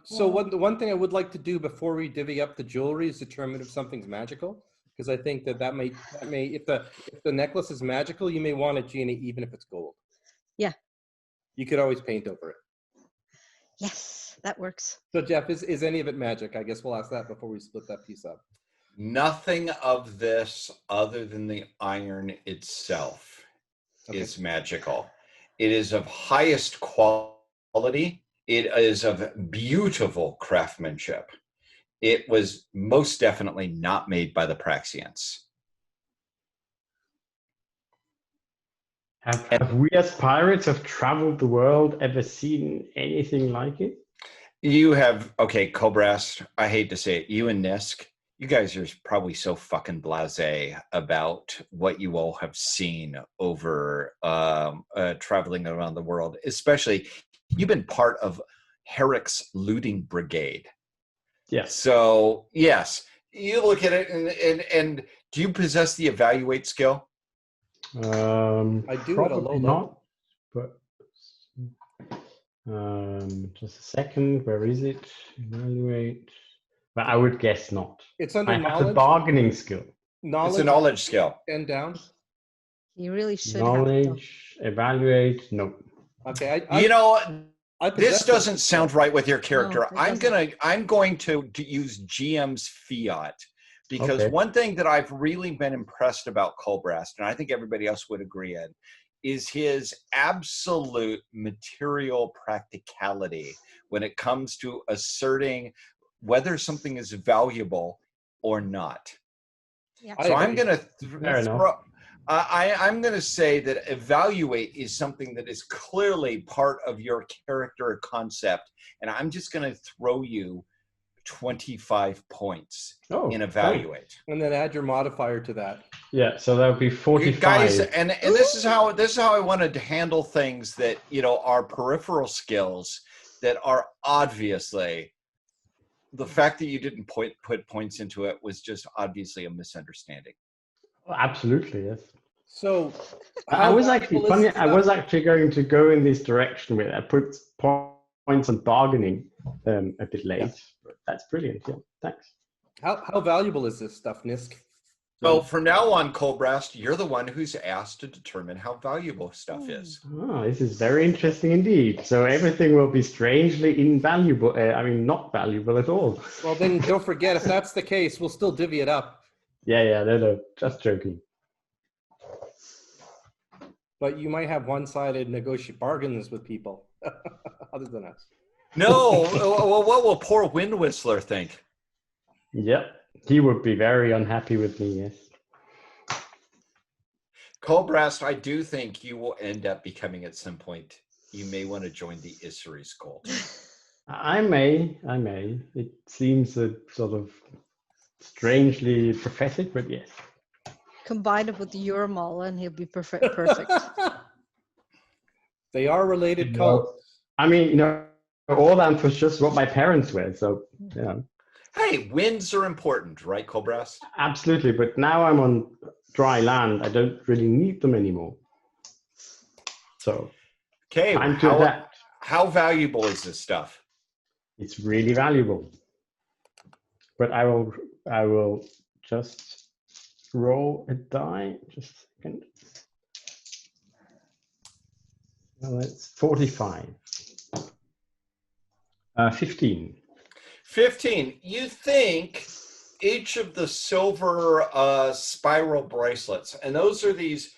So one thing I would like to do before we divvy up the jewelry is determine if something's magical. because I think that may if the necklace is magical, you may want it, Gina, even if it's gold. Yeah. You could always paint over it. Yes, that works. So Jeff, is any of it magic? I guess we'll ask that before we split that piece up. Nothing of this other than the iron itself is magical. It is of highest quality. It is of beautiful craftsmanship. It was most definitely not made by the Praxians. Have we as pirates have traveled the world ever seen anything like it? You have, okay, Cobrast, I hate to say it, you and Nisk, you guys are probably so fucking blasé about what you all have seen over traveling around the world. Especially, you've been part of Herrick's looting brigade. Yes. So, yes, you look at it and do you possess the evaluate skill? I do at a Probably low not, but just a second. Where is it? Evaluate. But I would guess not. It's under I have the knowledge. bargaining skill. It's a knowledge skill. And down. You really should have it, though. Knowledge, evaluate, no. Okay, You know, I this possess doesn't it. sound right with your character. No, it I'm going to use GM's fiat because Okay. one thing that I've really been impressed about Colbrast, and I think everybody else would agree in, is his absolute material practicality when it comes to asserting whether something is valuable or not. Yeah. So I'm going to Fair enough. I'm going to say that evaluate is something that is clearly part of your character concept, and I'm just going to throw you 25 points in evaluate. And then add your modifier to that. Yeah, so that would be 45. You guys, and this is how I wanted to handle things that are peripheral skills that are obviously. The fact that you didn't put points into it was just obviously a misunderstanding. Absolutely, yes. So I was valuable actually is I was actually going to go in this direction with I put points on bargaining a bit late. But that's brilliant. Yeah, thanks. How valuable is this stuff, Nisk? So from now on, Colbrast, you're the one who's asked to determine how valuable stuff is. Oh, this is very interesting indeed. So everything will be strangely invaluable. Not valuable at all. Well, then don't forget, if that's the case, we'll still divvy it up. Yeah, no, just joking. But you might have one-sided negotiate bargains with people, other than us. No, well, what will poor Wind Whistler think? Yep, he would be very unhappy with me, yes. Colbrast, I do think you will end up becoming at some point. You may want to join the Issery's cult. I may. It seems a sort of strangely prophetic, but yes. Combine it with the Urmal and he'll be perfect. They are related Well, cults. Orlanth was just what my parents were, so yeah. Hey, winds are important, right, Colbrast? Absolutely, but now I'm on dry land. I don't really need them anymore. So, Okay, time to adapt. how valuable is this stuff? It's really valuable. But I will just roll a die. Just a second. Well, it's 45. 15. 15. You think each of the silver spiral bracelets, and those are these,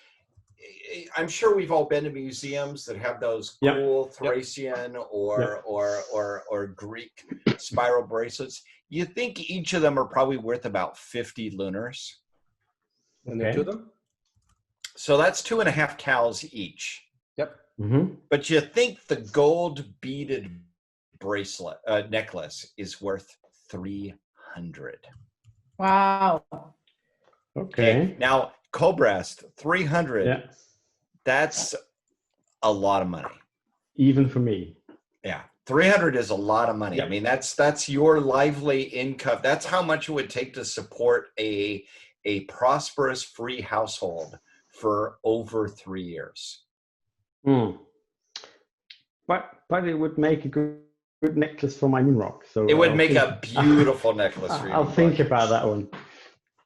I'm sure we've all been to museums that have those cool Thracian or Greek spiral bracelets. You think each of them are probably worth about 50 lunars. And there are two of them? So that's 2.5 cows each. Yep. Mm-hmm. But you think the gold beaded bracelet necklace is worth 300. Wow. Okay. Now, Colbrast, 300. Yeah. That's a lot of money. Even for me. Yeah. 300 is a lot of money. Yeah. I mean, that's your lively income. That's how much it would take to support a prosperous free household for over 3 years. But it would make a good necklace for my moon rock. So It would make a beautiful necklace for you. I'll think about that one.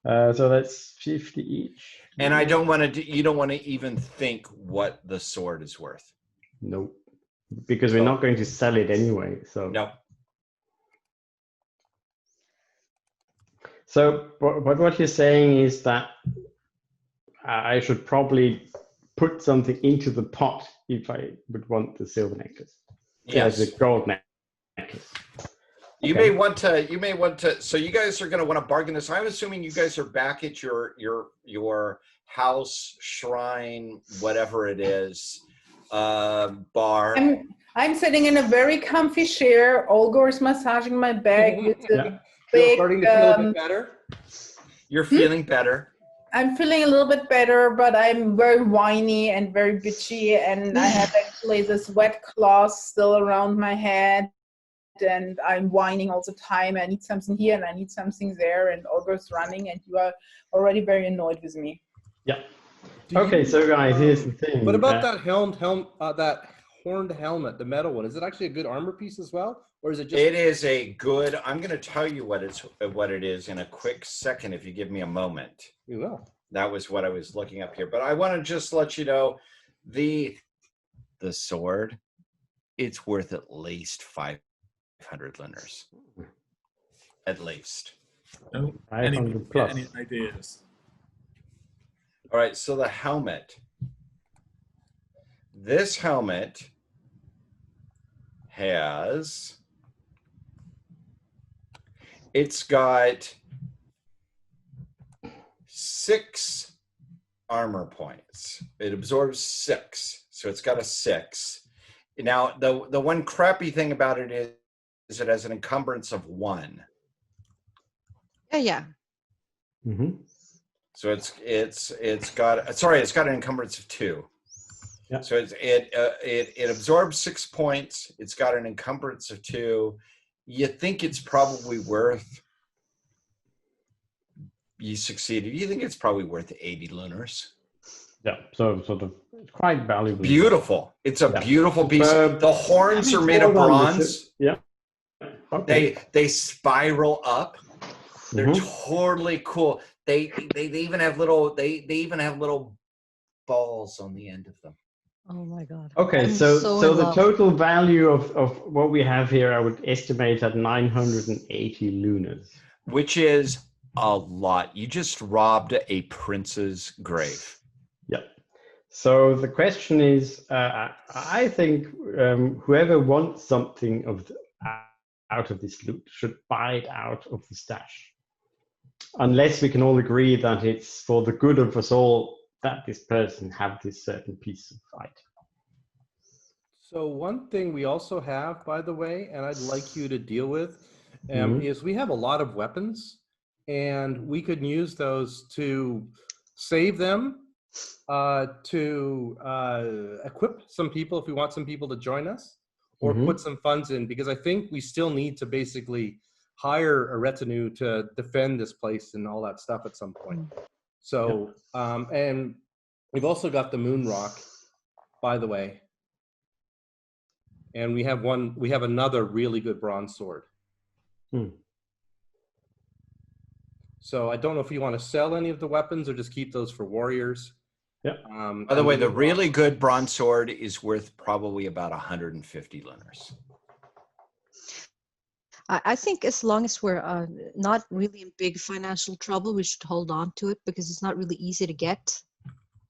So that's 50 each. And I don't want to. You don't want to even think what the sword is worth. Nope. Because we're not going to sell it anyway. So No. So what you're saying is that I should probably put something into the pot if I would want the silver necklace. Yes. The gold necklace. You Okay. may want to. You may want to. So you guys are going to want to bargain this. I'm assuming you guys are back at your house, shrine, whatever it is, bar. I'm sitting in a very comfy chair. Olga is massaging my back with a big. Starting to feel a bit better. You're feeling better. I'm feeling a little bit better, but I'm very whiny and very bitchy, and I have actually this wet cloth still around my head, and I'm whining all the time. I need something here and I need something there, and Olga's running, and you are already very annoyed with me. Yeah. Okay, so guys, here's the thing. What about that that horned helmet, the metal one? Is it actually a good armor piece as well, or is it just? It is a good. I'm going to tell you what it is in a quick second if you give me a moment. You will. That was what I was looking up here, but I want to just let you know the sword. It's worth at least 500 lunars. At least. No, 500 plus. any ideas? All right, so the helmet. This helmet has, it's got 6 armor points. It absorbs 6, so it's got a 6. Now, the one crappy thing about it is it has an encumbrance of 1. Yeah. Mm-hmm. So it's got an encumbrance of 2. Yeah. So it absorbs 6 points. It's got an encumbrance of 2. You think it's probably worth. You succeeded. You think it's probably worth 80 lunars. Yeah. So sort of quite valuable. Beautiful. It's a beautiful piece. The horns are made of bronze. Yeah. Okay. They spiral up. They're totally cool. They even have little balls on the end of them. Oh my God. Okay, I'm so in the love. total value of what we have here, I would estimate at 980 lunars. Which is a lot. You just robbed a prince's grave. Yep. So the question is, I think whoever wants something out of this loot should buy it out of the stash. Unless we can all agree that it's for the good of us all that this person have this certain piece of item. So one thing we also have, by the way, and I'd like you to deal with, is we have a lot of weapons, and we could use those to save them, to equip some people if we want some people to join us, or put some funds in, because I think we still need to basically hire a retinue to defend this place and all that stuff at some point. So, and we've also got the moon rock, by the way. And we have another really good bronze sword. So I don't know if you want to sell any of the weapons or just keep those for warriors. Yeah. By the way, the really good bronze sword is worth probably about 150 lunars. I think as long as we're not really in big financial trouble, we should hold on to it because it's not really easy to get.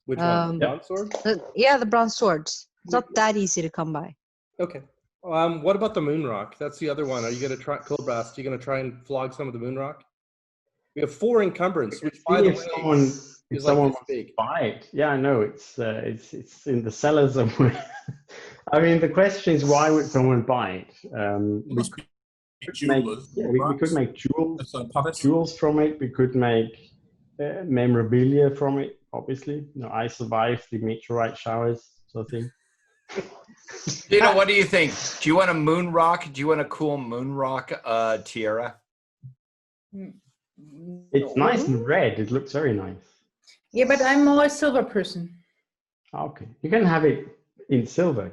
Which one? The bronze sword? The bronze swords. It's not that easy to come by. Okay. What about the moon rock? That's the other one. Are you going to try, Colbrast, are you going to try and flog some of the moon rock? We have 4 encumbrance, which by the way, if someone wants to buy it. Yeah, I know it's in the cellar somewhere. I mean, the question is, why would someone buy it? We could make jewels from it. We could make memorabilia from it. Obviously, I survived the meteorite showers, sort of thing. What do you think? Do you want a moon rock? Do you want a cool moon rock tiara? It's nice and red. It looks very nice. Yeah, but I'm more a silver person. Okay, you can have it in silver,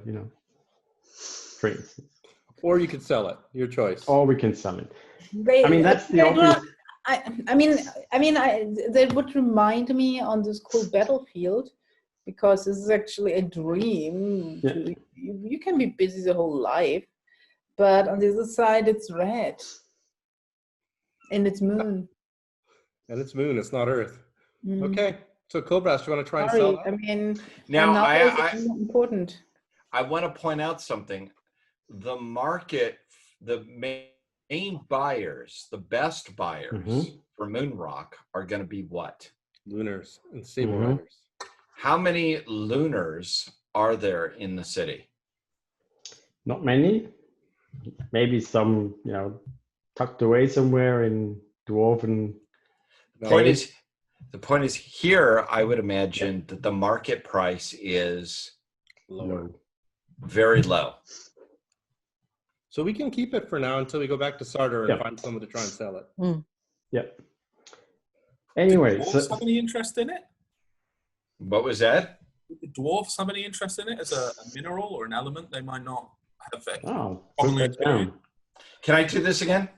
for instance. Or you could sell it. Your choice. Or we can sell it. I mean, that's the obvious. That would remind me on this cool battlefield, because this is actually a dream. Yeah. You can be busy the whole life, but on the other side, it's red. And it's moon. And it's moon, it's not Earth. Mm. Okay, so Cobras, do you want to try and Sorry, sell I that? mean, Now, numbers are important. I want to point out something. The market, the main buyers, the best buyers for Moonrock are going to be what? Lunars and Sable Riders. How many Lunars are there in the city? Not many. Maybe some, tucked away somewhere in dwarven. The point is here, I would imagine that the market price is Lower. very low. So we can keep it for now until we go back to Sarder and find someone to try and sell it. Yep. Anyway, do dwarves have any interest in it? What was that? Do the dwarves have any interest in it as a mineral or an element they might not have? Put that down. Can I do this again?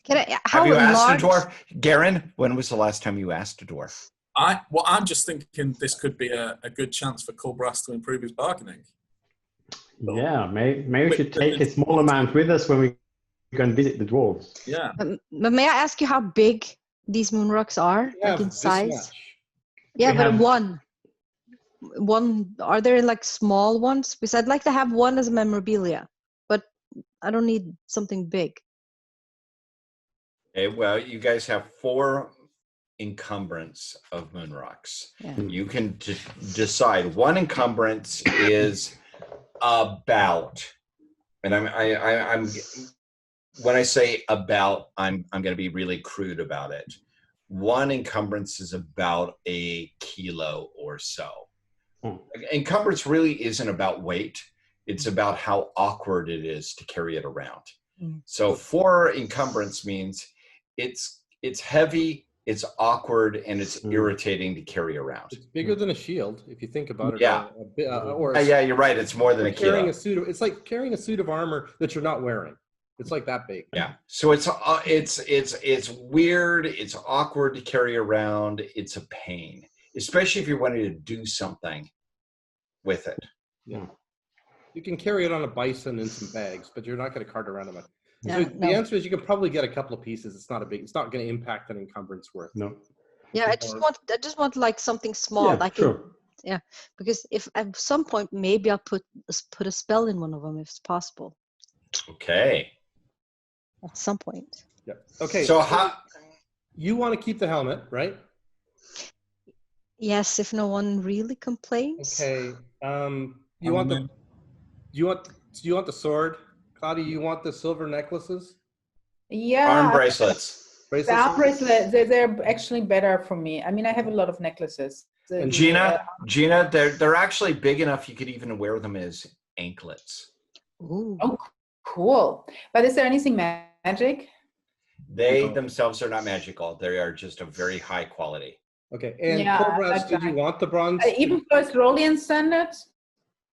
How Have you asked large? a dwarf? Garen, when was the last time you asked a dwarf? I'm just thinking this could be a good chance for Kulbras to improve his bargaining. Yeah, maybe we should take a small amount with us when we go and visit the dwarves. Yeah. But may I ask you how big these moon rocks are, like in size? Yeah, but one. Are there like small ones? Because I'd like to have one as a memorabilia, but I don't need something big. Okay, well, you guys have 4 encumbrance of moon rocks. Yeah. You can decide. One encumbrance is about, and I'm when I say about, I'm going to be really crude about it. One encumbrance is about a kilo or so. Encumbrance really isn't about weight. It's about how awkward it is to carry it around. So 4 encumbrance means it's heavy, it's awkward, and it's irritating to carry around. It's bigger than a shield, if you think about it. Yeah. Yeah, you're right. It's more than a kilo. It's like carrying a suit of armor that you're not wearing. It's like that big. Yeah. So it's weird. It's awkward to carry around. It's a pain, especially if you're wanting to do something with it. Yeah. You can carry it on a bison in some bags, but you're not going to cart around them. Yeah, So the answer is you can probably get a couple of pieces. It's not going to impact an encumbrance worth. No. Yeah, I just want like something small. Sure. Because if at some point maybe I'll put a spell in one of them if it's possible. Okay. At some point. Yeah. Okay. So how you want to keep the helmet, right? Yes, if no one really complains. Okay. You want the sword? Claudia, you want the silver necklaces? Yeah. Arm bracelets. The arm bracelets, they're actually better for me. I mean, I have a lot of necklaces. And Gina, they're actually big enough you could even wear them as anklets. Ooh. Oh, cool. But is there anything magic? They themselves are not magical. They are just a very high quality. Okay. And Cobras, did you want the bronze? Even for Israeli standards?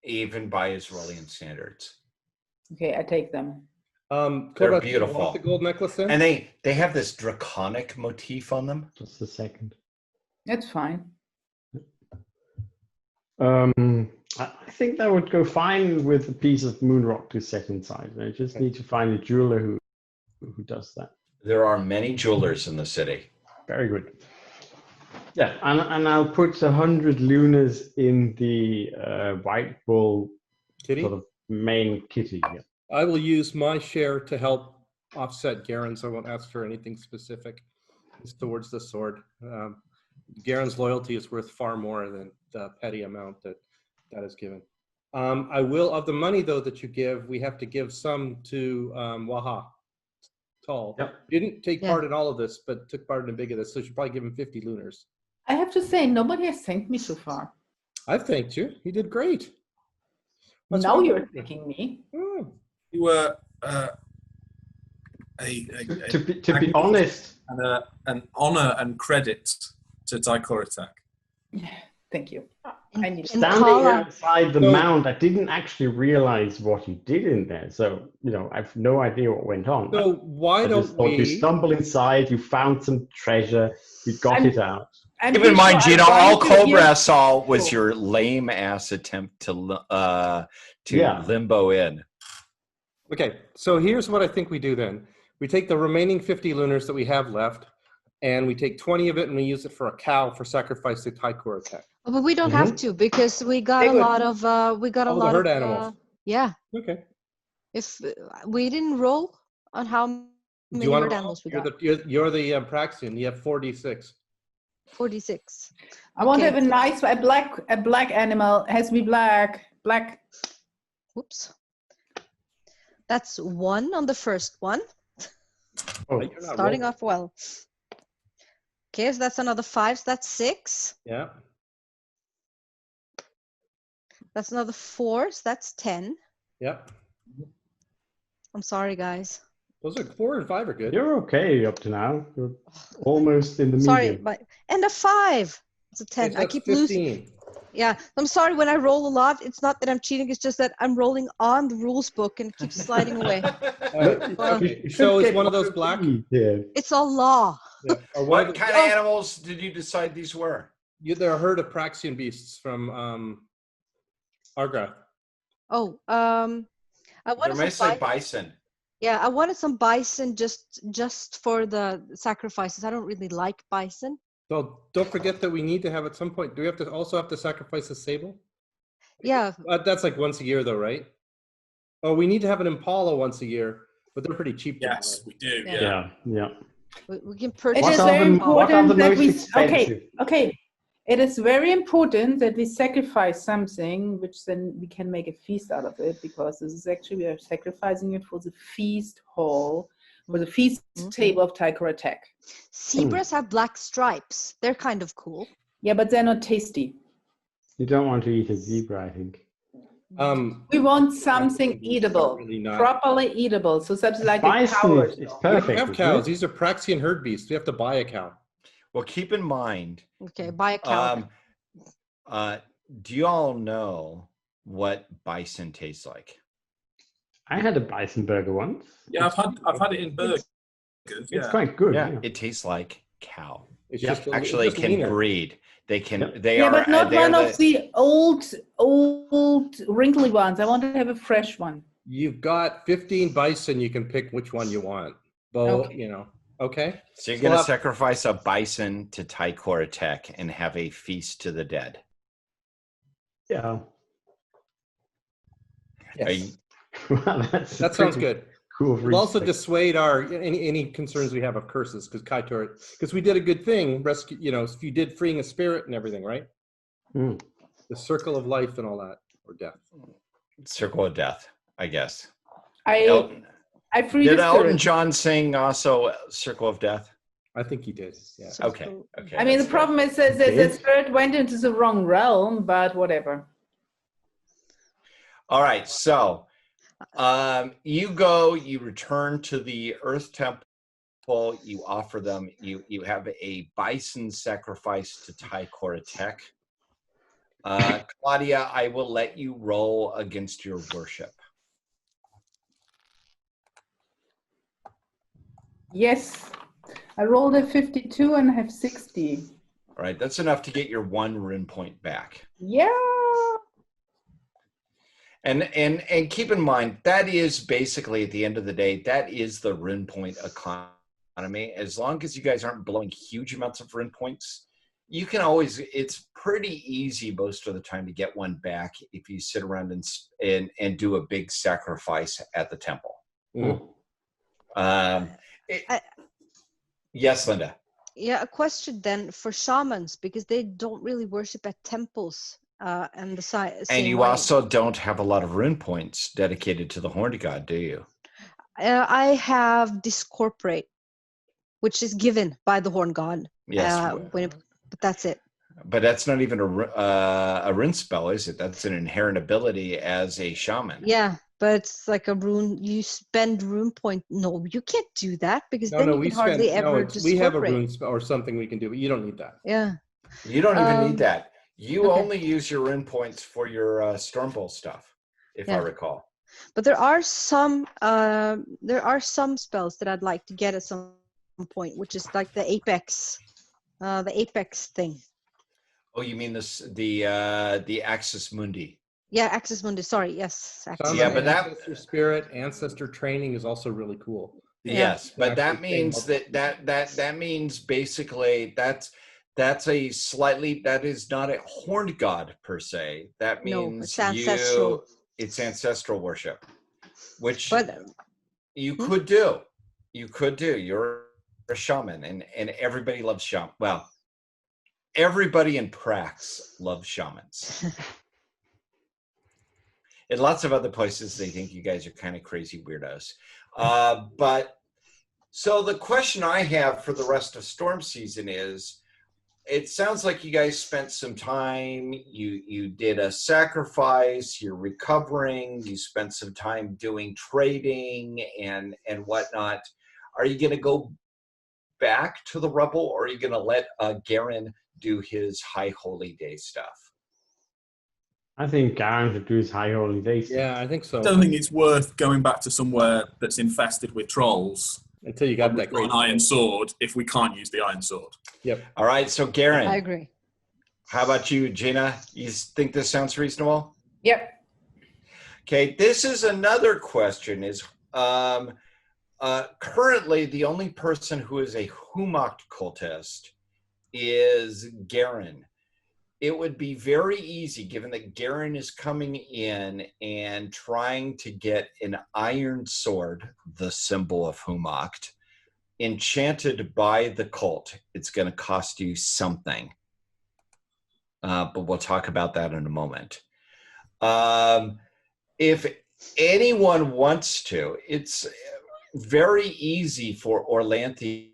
Even by Israeli standards. Okay, I take them. They're beautiful. You want the gold necklace then? And they have this draconic motif on them. Just a second. That's fine. I think that would go fine with a piece of moon rock to set inside. I just need to find a jeweler who does that. There are many jewelers in the city. Very good. Yeah, and I'll put 100 lunars in the white bull kitty? Sort of main kitty. Yeah. I will use my share to help offset Garen's. I won't ask for anything specific. It's towards the sword. Garen's loyalty is worth far more than the petty amount that is given. I will, of the money though that you give, we have to give some to Waha Tall. Yep. You didn't take part in all of this, but took part in a big of this, so you should probably give him 50 lunars. I have to say, nobody has thanked me so far. I've thanked you. You did great. Now you're thanking me. You were to be honest, and an honor and credit to Gloranthan. Thank you. And- I need and Standing Kala- outside the So- mound, I didn't actually realize what you did in there. So, I've no idea what went on. So why I just don't thought you we? stumble inside, you found some treasure, you got I'm- it out. I'm Keep in pretty mind, sure Gino, I all bind you Cobra here. saw was Cool. your lame ass attempt to Yeah. limbo in. Okay, so here's what I think we do then. We take the remaining 50 lunars that we have left, and we take 20 of it and we use it for a cow for sacrifice to Taikor attack. Oh, but we don't have to because we got Okay, a good. lot of All the herd animals. yeah. Okay. If we didn't roll on how Do many you want herd to? animals we You're got, you're the Praxian. You have 46. 46. I want to Okay. have a black animal. It has to be black. Black. Whoops. That's 1 on the first one. Oh, You're not Starting rolling. off well. Okay, so that's another 5. So that's 6. Yeah. That's another 4. So that's 10. Yep. I'm sorry, guys. Those are 4 and 5 are good. you're okay up to now. You're almost in the Sorry, medium. but and a 5. It's a 10. Okay, so I that's keep 15. losing. Yeah, I'm sorry when I roll a lot. It's not that I'm cheating. It's just that I'm rolling on the rules book and it keeps sliding away. All right. Well, Okay. You So should is get one of those black? Yeah. It's a law. Yeah. Or one What of the, kind of animals did you decide these were? they're a herd of Praxian beasts from Argrath. Oh, I They're wanted mostly some bison. bison. Yeah, I wanted some bison just for the sacrifices. I don't really like bison. So don't forget that we need to have at some point. Do we also have to sacrifice a sable? Yeah, That's like once a year, though, right? Oh, we need to have an impala once a year, but they're pretty cheap. to Yes, buy. we do. Yeah. Yeah. Yeah. we can It purchase. What is are very the- what are the important that most we. expensive? Okay. It is very important that we sacrifice something, which then we can make a feast out of it, because this is actually we are sacrificing it for the feast hall, for the feast table of Taikor attack. Zebras have black stripes. They're kind of cool. Yeah, but they're not tasty. You don't want to eat a zebra, I think. We want something eatable, really not. properly eatable. So something like a Bison cow or is so. We don't perfect. have isn't cows. it? These are Praxian herd beasts. We have to buy a cow. Well, keep in mind, Okay, buy a cow. do you all know what bison tastes like? I had a bison burger once. Yeah, I've had it in burgers. It's Yeah. quite good. Yeah, Yeah. it tastes like cow. It's Yeah. just Actually, it's just can leaner. breed. They can. Yep. They Yeah, are. but not they are one of the old wrinkly ones. I want to have a fresh one. You've got 15 bison. You can pick which one you want. Well, Okay. Okay. So you're So going we'll to have- sacrifice a bison to Taikor attack and have a feast to the dead. Yeah. Are you- Well, that That sounds good. Cool. We'll also research. dissuade any concerns we have of curses, because we did a good thing. Rescue, if you did freeing a spirit and everything, right? Mm. The circle of life and all that, or death. Circle of death, I guess. I free Did the Elton spirit. John sing also Circle of Death? I think he did. Yeah. Okay. Okay. I mean, the that's problem is that the spirit went into the wrong realm, but whatever. All right. So you go, you return to the Earth Temple, you offer them, you have a bison sacrifice to Taikor attack. Claudia, I will let you roll against your worship. Yes. I rolled a 52 and have 60. All right. That's enough to get your 1 rune point back. Yeah. And keep in mind, that is basically, at the end of the day, that is the rune point economy. As long as you guys aren't blowing huge amounts of rune points, you can always, it's pretty easy most of the time to get one back if you sit around and do a big sacrifice at the temple. Mhm. Yes, Linda. Yeah, a question then for shamans, because they don't really worship at temples and the same And you way. also don't have a lot of rune points dedicated to the horned god, do you? I have discorporate, which is given by the horn god. Yes. But that's it. But that's not even a rune spell, is it? That's an inherent ability as a shaman. Yeah, but it's like a rune. You spend rune point. No, you can't do that because No, then no, you we can hardly spend. ever No, we have a discorporate. rune spell or something we can do, but you don't need that. Yeah. You don't even need that. You Okay. only use your rune points for your Stormbolt stuff, if I Yeah. recall. But there are some spells that I'd like to get at some point, which is like the apex thing. Oh, you mean the Axis Mundi? Yeah, Axis Mundi. Sorry, yes. Axis Yeah, Summon but that- ancestor spirit, ancestor training is also really cool. Yeah. Yes, but that actually train means multiple that means basically that is not a horned god per se. That No, means it's ancestral. it's ancestral worship, which But you could do. You could do. You're a shaman, and everybody loves shaman. Well, everybody in Prax loves shamans. In lots of other places, they think you guys are kind of crazy weirdos. But so the question I have for the rest of storm season is, it sounds like you guys spent some time, you did a sacrifice, you're recovering, you spent some time doing trading and whatnot. Are you going to go back to the rubble, or are you going to let Garen do his high holy day stuff? I think Garen should do his high holy day stuff. Yeah, I think so. I don't think it's worth going back to somewhere that's infested with trolls. Until you got We've that great an iron sword if we can't use the iron sword. Yep. All right, so Garen, I agree. how about you, Gina? You think this sounds reasonable? Yep. Okay, this is another question. Is currently the only person who is a Humoct cultist is Garen. It would be very easy, given that Garen is coming in and trying to get an iron sword, the symbol of Humoct, enchanted by the cult. It's going to cost you something. But we'll talk about that in a moment. If anyone wants to, it's very easy for Orlanthi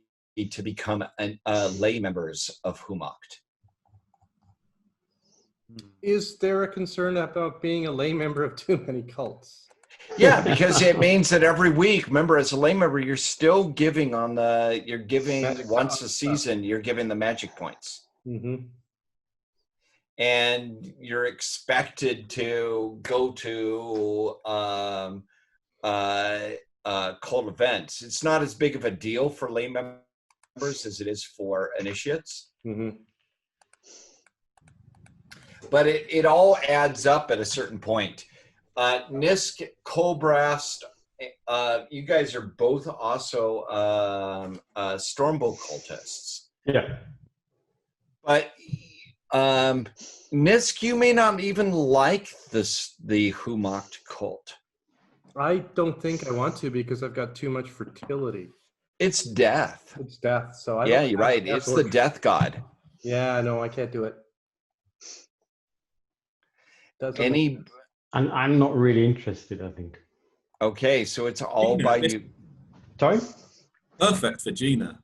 to become lay members of Humoct. Is there a concern about being a lay member of too many cults? Yeah, because it means that every week, remember, as a lay member, you're still giving on the, you're giving Magic once a points. season, you're giving the magic points. Mm-hmm. And you're expected to go to cult events. It's not as big of a deal for lay members as it is for initiates. Mm-hmm. But it all adds up at a certain point. Nisk, Colbrast, you guys are both also Stormbolt cultists. Yeah. But Nisk, you may not even like the Humoct cult. I don't think I want to because I've got too much fertility. It's death. It's death. So I Yeah, don't you're have right. death It's the death god. Yeah, no, I can't do it. Doesn't Any And I'm not really interested, I think. okay, so it's all by you. Sorry? Perfect for Gina.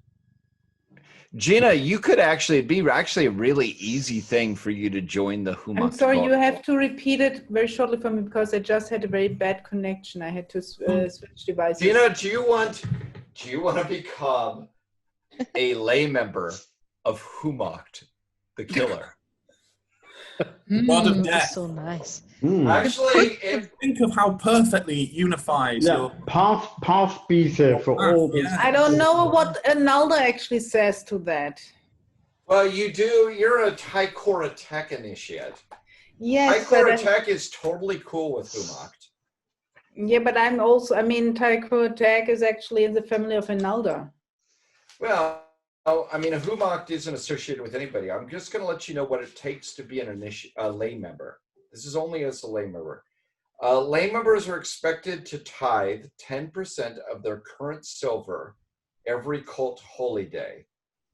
Gina, you could it'd be actually a really easy thing for you to join the Humoct. I'm sorry, you cult. have to repeat it very shortly for me because I just had a very bad connection. I had to switch devices. Gina, do you want to become a lay member of Humoct, the killer? God of That's death. so nice. Actually, Think of how perfectly unifies Yeah, your... path beta for all the... Yeah. I don't know what Nalda actually says to that. well, you're a Taikora Tech initiate. Yes, Taikora Tech is totally cool with Humoct. yeah, but I'm also, I mean, Taiko Tag is actually in the family of Enalda. Well, I mean, a Humoct isn't associated with anybody. I'm just going to let you know what it takes to be a lay member. This is only as a lay member. Lay members are expected to tithe 10% of their current silver every cult holy day.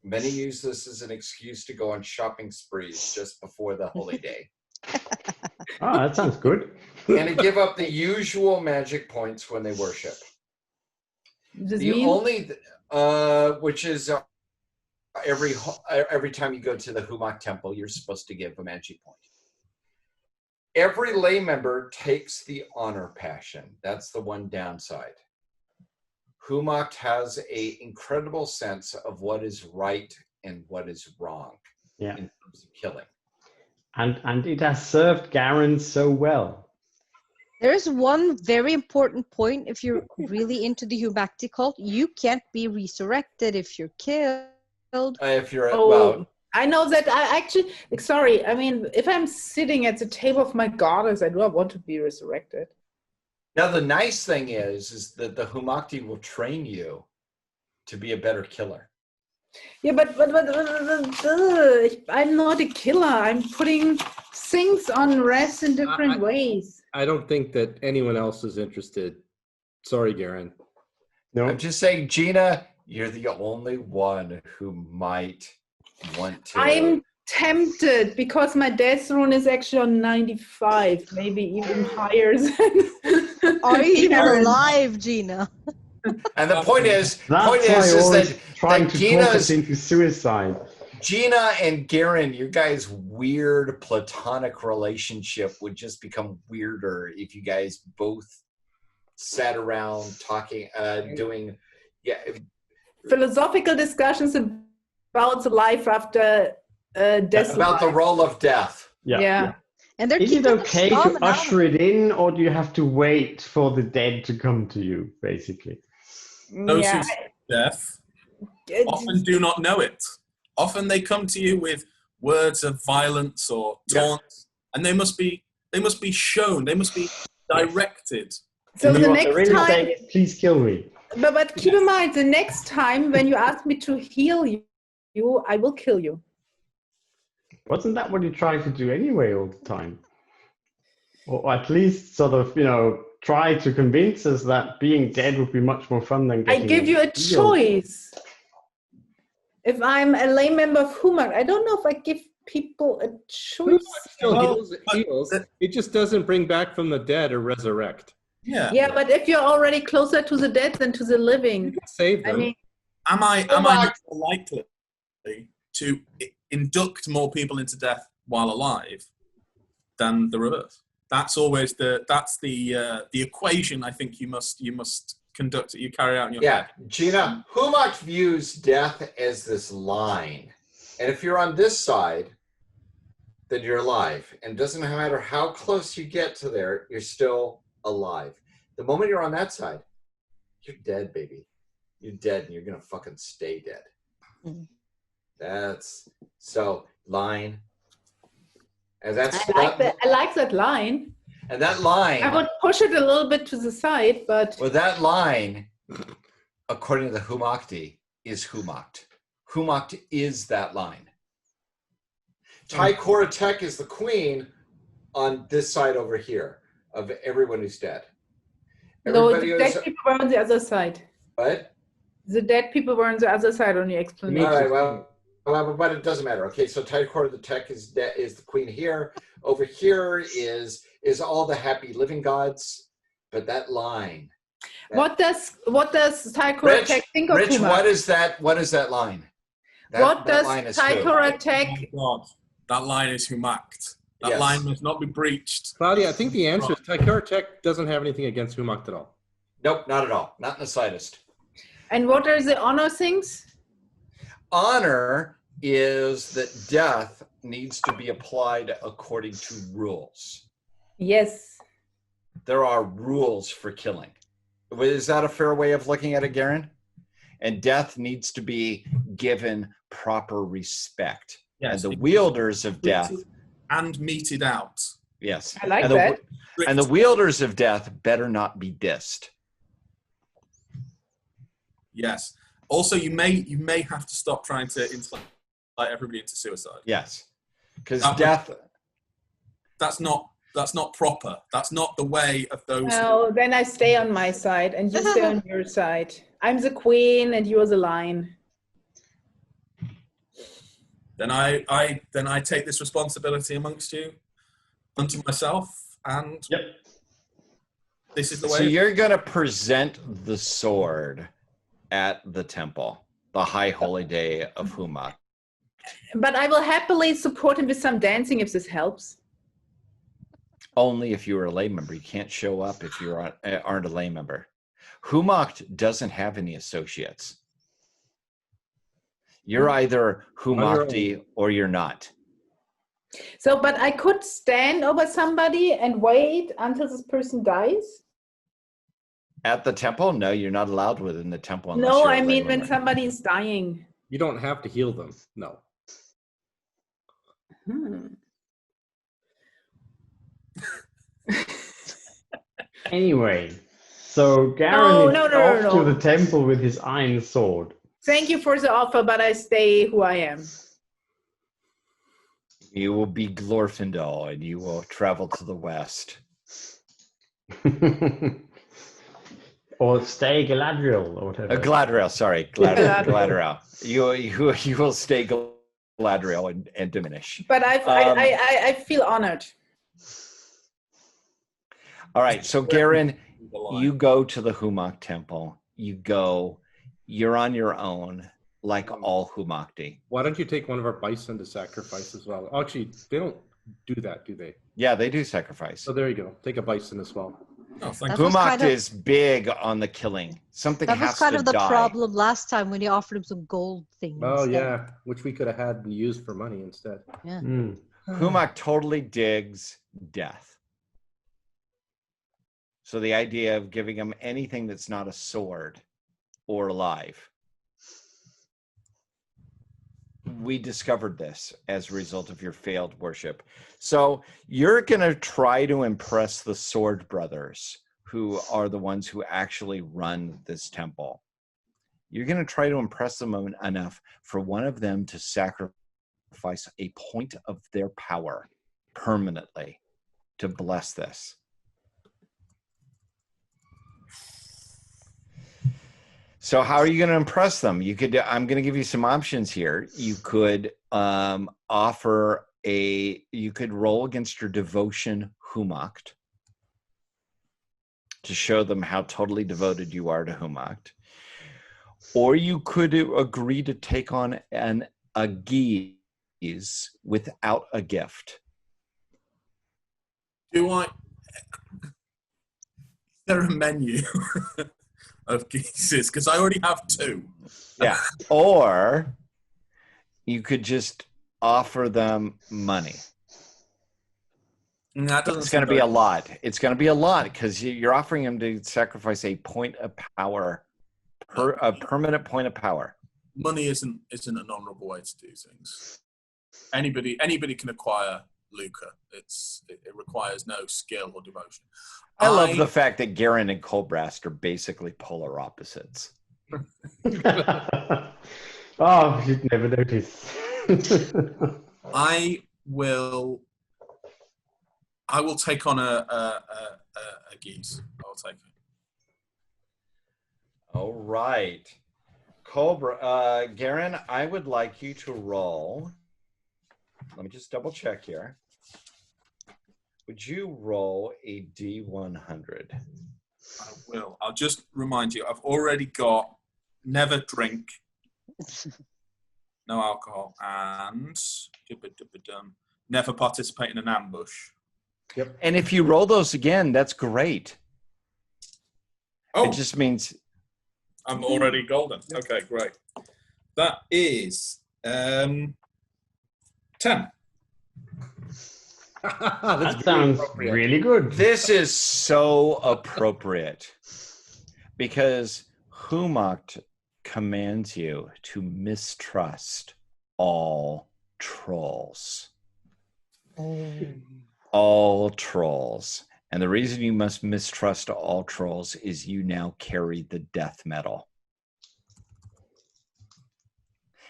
Many use this as an excuse to go on shopping sprees just before the holy day. Oh, that sounds good. And to give up the usual magic points when they worship. This You means only, which is every time you go to the Humoct temple, you're supposed to give a magic point. Every lay member takes the honor passion. That's the one downside. Humoct has an incredible sense of what is right and what is wrong Yeah. in terms of killing. And it has served Garen so well. There's one very important point. If you're really into the Humanity cult, you can't be resurrected if you're killed. If you're Oh, well, I know that. I actually, sorry. I mean, if I'm sitting at the table of my goddess, I do not want to be resurrected. now the nice thing is that the Humakti will train you to be a better killer. Yeah, but I'm not a killer. I'm putting things on rest in different ways. I don't think that anyone else is interested. Sorry, Garen. No, I'm just saying, Gina, you're the only one who might want to. I'm tempted because my death rune is actually on 95, maybe even higher than. Are you even Garen. alive, Gina? And the point is that's why is always that, trying that to talk us into suicide. Gina and Garen, your guys' weird platonic relationship would just become weirder if you guys both sat around talking, doing, Philosophical discussions about the life after death. about the role of death. Yeah. And they're Is it keeping okay the to shaman out. usher it in, or do you have to wait for the dead to come to you, basically? Those Yeah. who seek death often do not know it. Often they come to you with words of violence or taunts, and they must be shown, they must be directed. So And the what they're next really time, saying is, please kill me. but keep in mind, the next time when you ask me to heal you, I will kill you. Wasn't that what you're trying to do anyway all the time? Or at least sort of, try to convince us that being dead would be much more fun than I getting give you a healed. choice. If I'm a lay member of Humak, I don't know if I give people a choice. Still Well, heals. It just doesn't bring back from the dead or resurrect. Yeah. Yeah, but if you're already closer to the dead than to the living, Save I them. mean, Am I more likely to induct more people into death while alive than the reverse? That's always the equation I think you must conduct, you carry out in your head. Gina, Humak views death as this line. And if you're on this side, then you're alive. And it doesn't matter how close you get to there, you're still alive. The moment you're on that side, you're dead, baby. You're dead, and you're gonna fucking stay dead. Mm. That's so line. And that's I like that. I like that line. And that line. I would push it a little bit to the side, but Well, that line, according to the Humakti, is Humakt. Humakt is that line. Taikora Tech is the queen on this side over here of everyone who's dead. no, Everybody the dead who's people were on the other side. what? The dead people were on the other side on your explanation. All right, well, but it doesn't matter. Okay, so Taikora the Tech is the queen here. Over here is all the happy living gods, but that line. What does Taikora Tech think of Rich, Humak? what is that line? What does line is who? Taikora Tech? Oh God, that line is Humakt. That Yes. line must not be breached. Claudia, I think the answer is Taikara Tech doesn't have anything against Humak at all. Nope, not at all. Not in the slightest. And what are the honor things? Honor is that death needs to be applied according to rules. Yes. There are rules for killing. Is that a fair way of looking at it, Garen? And death needs to be given proper respect. Yes, and the wielders of death. And meted out. Yes. I like and that. And the wielders of death better not be dissed. Yes. Also, you may have to stop trying to incite everybody into suicide. Yes. Because That- death... That's not proper. That's not the way of those. No, then I stay on my side and you stay on your side. I'm the queen and you're the lion. Then I take this responsibility amongst you unto myself, and Yep. this is the way. So you're going to present the sword at the temple, the high holy day of Humak. But I will happily support him with some dancing if this helps. Only if you are a lay member. You can't show up if you aren't a lay member. Humak doesn't have any associates. You're either Humakti or you're not. So, but I could stand over somebody and wait until this person dies? At the temple? No, you're not allowed within the temple unless No, you're I a mean when Leyland. somebody is dying. You don't have to heal them. No. Anyway, so Garen No, is no, no, off no, to no. the temple with his iron sword. Thank you for the offer, but I stay who I am. You will be Glorfindel, and you will travel to the west. Or stay Galadriel, or whatever. Gladriel, sorry. Galadriel. Gladriel. You will stay Gladriel and diminish. But I feel honored. All right, so Garen, The line. you go to the Humak temple. You're on your own, like all Humakti. Why don't you take one of our bison to sacrifice as well? Actually, they don't do that, do they? Yeah, they do sacrifice. So there you go. Take a bison as well. Oh, thank That you. was kind Humak of- is big on the killing. Something That has was kind to of the die. problem last time when you offered him some gold things. Oh, yeah. Which we could have had and used for money instead. Yeah. Mm. Humak totally digs death. So the idea of giving him anything that's not a sword or alive. We discovered this as a result of your failed worship. So you're going to try to impress the Sword Brothers, who are the ones who actually run this temple. You're going to try to impress them enough for one of them to sacrifice a point of their power permanently to bless this. So how are you going to impress them? I'm going to give you some options here. You could you could roll against your devotion Humakt to show them how totally devoted you are to Humakt. Or you could agree to take on a geese without a gift. Is there a menu of geeses? Because I already have 2. Yeah. Or you could just offer them money. That doesn't It's going to be a lot. It's going to be a lot because you're offering them to sacrifice a point of power, a permanent point of power. Money isn't an honourable way to do things. Anybody can acquire lucre. It requires no skill or devotion. I love the fact that Garen and Colbrast are basically polar opposites. Oh, you'd never notice. I will take on a geese. I will take it. All right. Garen, I would like you to roll. Let me just double check here. Would you roll a D100? I will. I'll just remind you, I've already got never drink, no alcohol, and never participate in an ambush. Yep. And if you roll those again, that's great. Oh, It just means I'm already golden. Okay, great. That is 10. That sounds really good. this is so appropriate because Humakt commands you to mistrust all trolls. All trolls. And the reason you must mistrust all trolls is you now carry the death metal.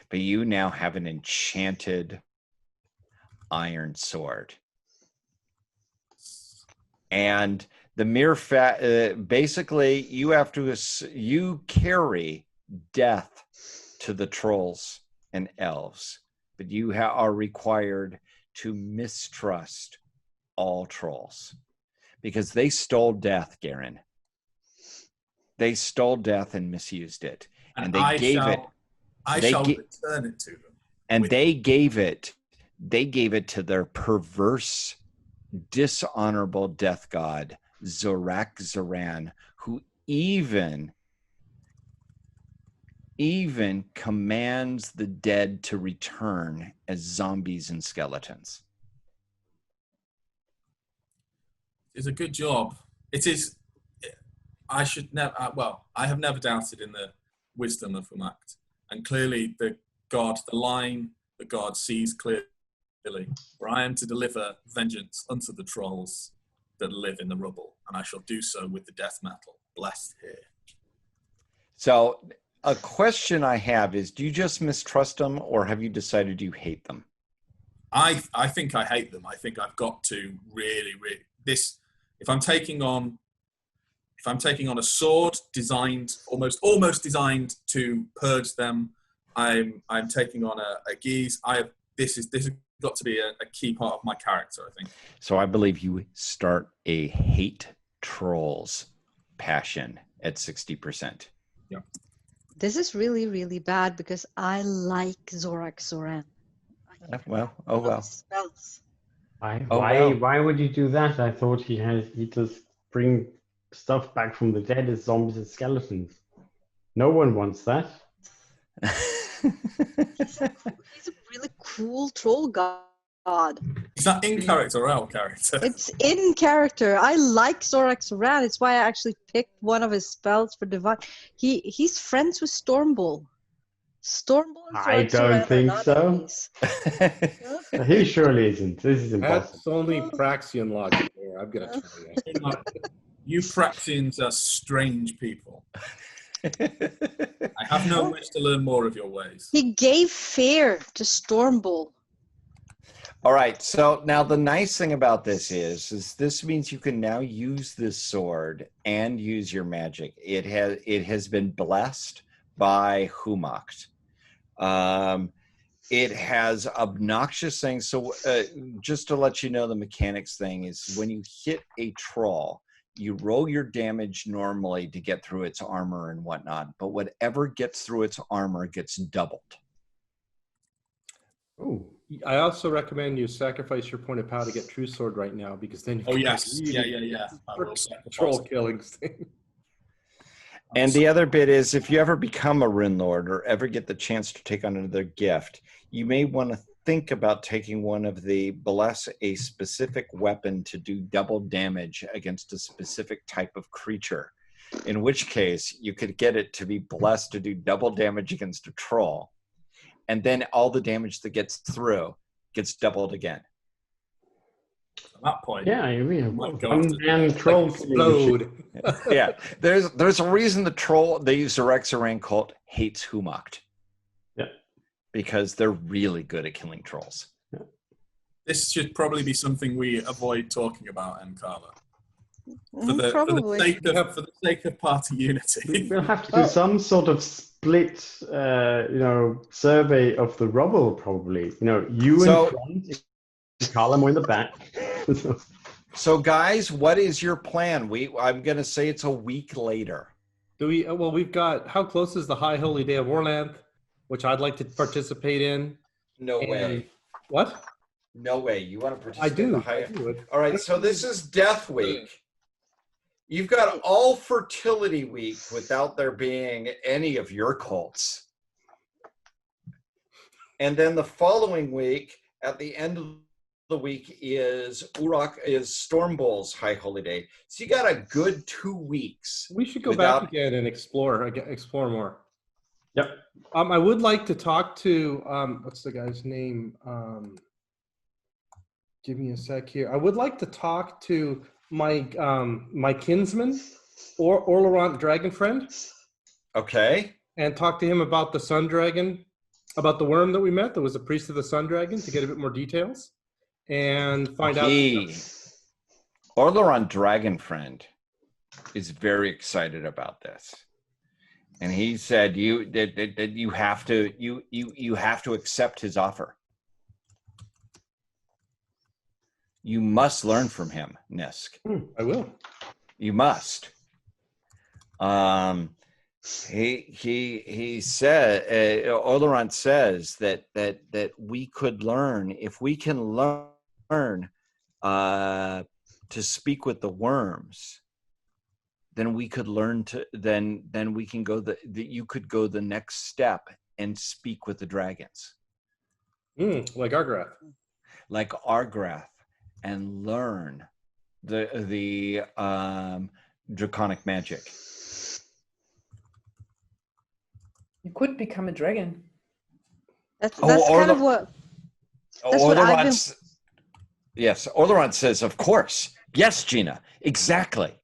But you now have an enchanted iron sword. And the mere fact, basically, you carry death to the trolls and elves, but you are required to mistrust all trolls because they stole death, Garen. They stole death and misused it, and they I gave shall, it. I they shall ga- return it to them. And with- they gave it to their perverse, dishonorable death god, Zorak Zoran, who even commands the dead to return as zombies and skeletons. is a good job. It is. I should never. Well, I have never doubted in the wisdom of Humact, and clearly the line that God sees clearly. For I am to deliver vengeance unto the trolls that live in the rubble, and I shall do so with the death metal. Blessed here. So a question I have is, do you just mistrust them, or have you decided you hate them? I think I hate them. I think I've got to really this. If I'm taking on a sword designed almost designed to purge them, I'm taking on a geese. This has got to be a key part of my character, I think. So I believe you start a hate trolls passion at 60%. Yeah. This is really, really bad because I like Zorak Zoran. Well, oh well. Spells. Why would you do that? I thought he does bring stuff back from the dead as zombies and skeletons. No one wants that. He's a really cool troll god. Is that in character or out of character? It's in character. I like Zorak Zoran. It's why I actually picked one of his spells for divine. He's friends with Stormbull. Stormbull and I Zorak don't Zoran are think not so. enemies. He surely isn't. This is impossible. That's only Praxian logic there. I'm going to tell you. You Praxians are strange people. I have no wish to learn more of your ways. He gave fear to Stormbull. All right. So now the nice thing about this is this means you can now use this sword and use your magic. It has been blessed by Humact. It has obnoxious things. So just to let you know, the mechanics thing is when you hit a troll, you roll your damage normally to get through its armor and whatnot, but whatever gets through its armor gets doubled. Oh, I also recommend you sacrifice your point of power to get True Sword right now, because then you Oh can yes, really yeah. I will sacrifice. troll killings thing. And the other bit is, if you ever become a Rune Lord or ever get the chance to take on another gift, you may want to think about taking one of the bless a specific weapon to do double damage against a specific type of creature. In which case, you could get it to be blessed to do double damage against a troll. And then all the damage that gets through gets doubled again. At that point, Yeah, I mean, my one God. man troll Explode. Yeah, there's a reason the Xerexaran cult hates Humact. Yeah. Because they're really good at killing trolls. This should probably be something we avoid talking about, Carla. For Probably. the sake of party unity. We'll have to do some sort of split, survey of the rubble, probably. You in front, Carla more in the back. So, guys, what is your plan? I'm going to say it's a week later. Do we? Well, we've got. How close is the High Holy Day of Orlanth, which I'd like to participate in? No way. What? No way. You want to participate? I do. I do. All right. So this is Death Week. You've got all Fertility Week without there being any of your cults. And then the following week, at the end of the week, is Stormbull's High Holy Day. So you got a good 2 weeks. We should go back again and explore more. Yep. I would like to talk to what's the guy's name? Give me a sec here. I would like to talk to my kinsman, Orlerant Dragon Friend. Okay. And talk to him about the Sun Dragon, about the worm that we met that was a priest of the Sun Dragon, to get a bit more details and find out. Orlerant Dragon Friend is very excited about this. And he said you have to accept his offer. You must learn from him, Nisk. I will. You must. He said, Orlerant says that we could learn, if we can learn to speak with the worms, then we could learn to then we can go you could go the next step and speak with the dragons. Like Argrath. Like Argrath, and learn the draconic magic? You could become a dragon. That's or kind the- of what. That's what I've been. Yes, Orlerant says, of course. Yes, Gina, exactly.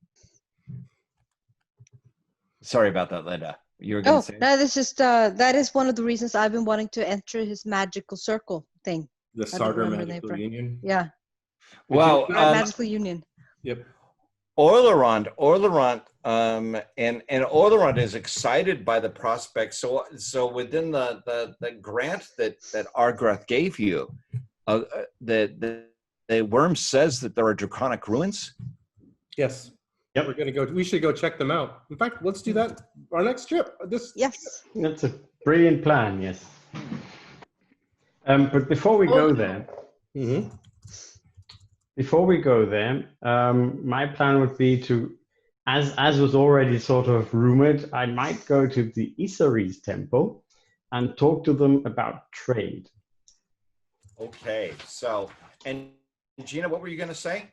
Sorry about that, Linda. You were going Oh, to say? no, that's just that is one of the reasons I've been wanting to enter his magical circle thing. The I don't Sarder remember the Magical name. Union. Yeah, Well, magical union. Yep. Orlerant, and Orlerant is excited by the prospect. So within the grant that Argrath gave you, the worm says that there are draconic ruins. Yes. Yep. We're gonna go. We should go check them out. In fact, let's do that our next trip. Yes. That's a brilliant plan, yes. But before we go there, Mm-hmm. my plan would be to, as was already sort of rumored, I might go to the Isaris temple and talk to them about trade. Okay, so, and Gina, what were you going to say?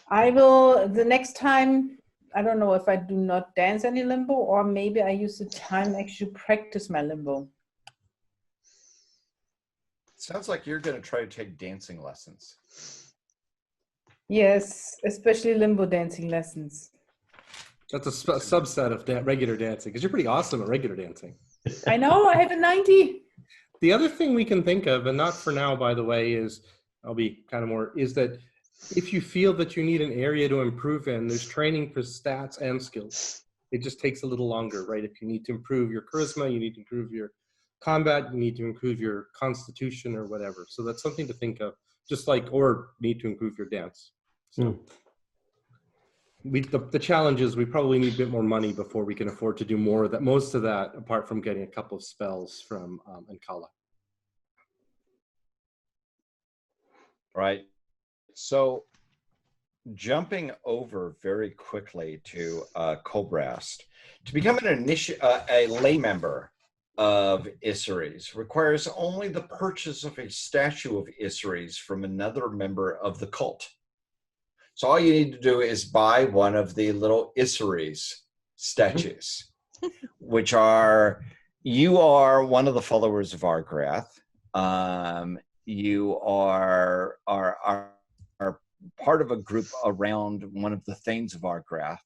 I will, the next time, I don't know if I do not dance any limbo, or maybe I use the time actually practice my limbo. Sounds like you're going to try to take dancing lessons. Yes, especially limbo dancing lessons. That's a subset of regular dancing, because you're pretty awesome at regular dancing. I know, I have a 90. The other thing we can think of, and not for now, by the way, is that if you feel that you need an area to improve in, there's training for stats and skills. It just takes a little longer, right? If you need to improve your charisma, you need to improve your combat, you need to improve your constitution or whatever. So that's something to think of, or need to improve your dance. So the challenge is we probably need a bit more money before we can afford to do more of that. Most of that, apart from getting a couple of spells from Ankala. Right. So jumping over very quickly to Kobrast, to become a lay member of Isaris requires only the purchase of a statue of Isaris from another member of the cult. So all you need to do is buy one of the little Isaris statues, which you are one of the followers of Argrath. You are part of a group around one of the Thanes of Argrath.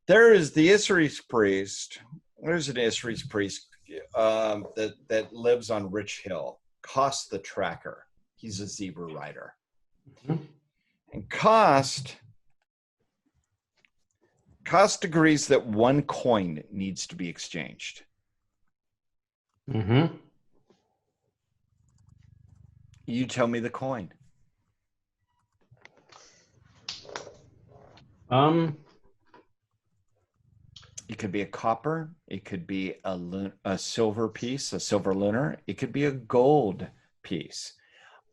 There is the Isaris priest. There's an Isaris priest that lives on Rich Hill. Cost the Tracker. He's a zebra rider. Mm-hmm. And Cost agrees that one coin needs to be exchanged. Mm-hmm. You tell me the coin. It could be a copper. It could be a silver piece, a silver lunar. It could be a gold piece.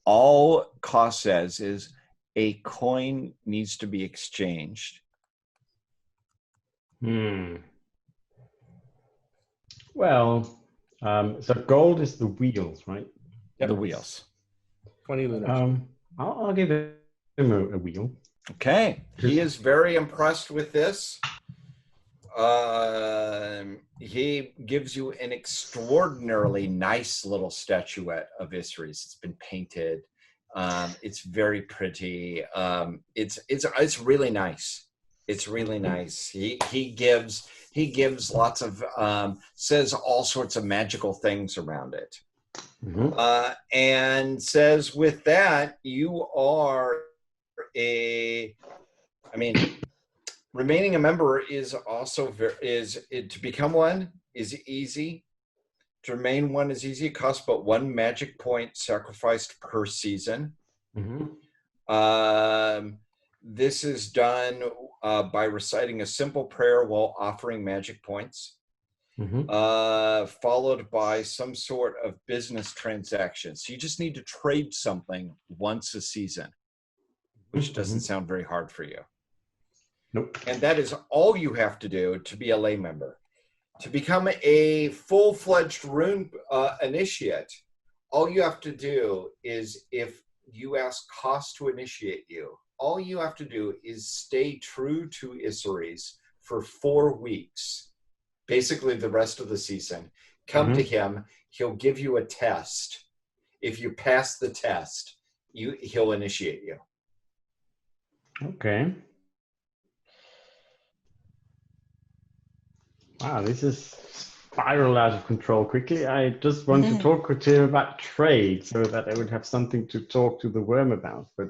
All Cost says is a coin needs to be exchanged. Well, so gold is the wheels, right? Yep. The wheels. 20 lunars. I'll give him a wheel. Okay. He is very impressed with this. He gives you an extraordinarily nice little statuette of Isaris. It's been painted. It's very pretty. It's really nice. It's really nice. He gives lots of says all sorts of magical things around it. Mm-hmm. And says with that you are remaining a member is also to become one is easy. To remain one is easy. It costs but one magic point sacrificed per season. Mm-hmm. This is done by reciting a simple prayer while offering magic points. Mm-hmm. Followed by some sort of business transaction. So you just need to trade something once a season, which doesn't sound very hard for you. Nope. And that is all you have to do to be a lay member. To become a full-fledged rune initiate, all you have to do is if you ask Cost to initiate you, all you have to do is stay true to Isseries for 4 weeks, basically the rest of the season. Come to him, he'll give you a test. If you pass the test, he'll initiate you. Okay. Wow, this is spiral out of control quickly. I just want to talk to him about trade so that I would have something to talk to the worm about, but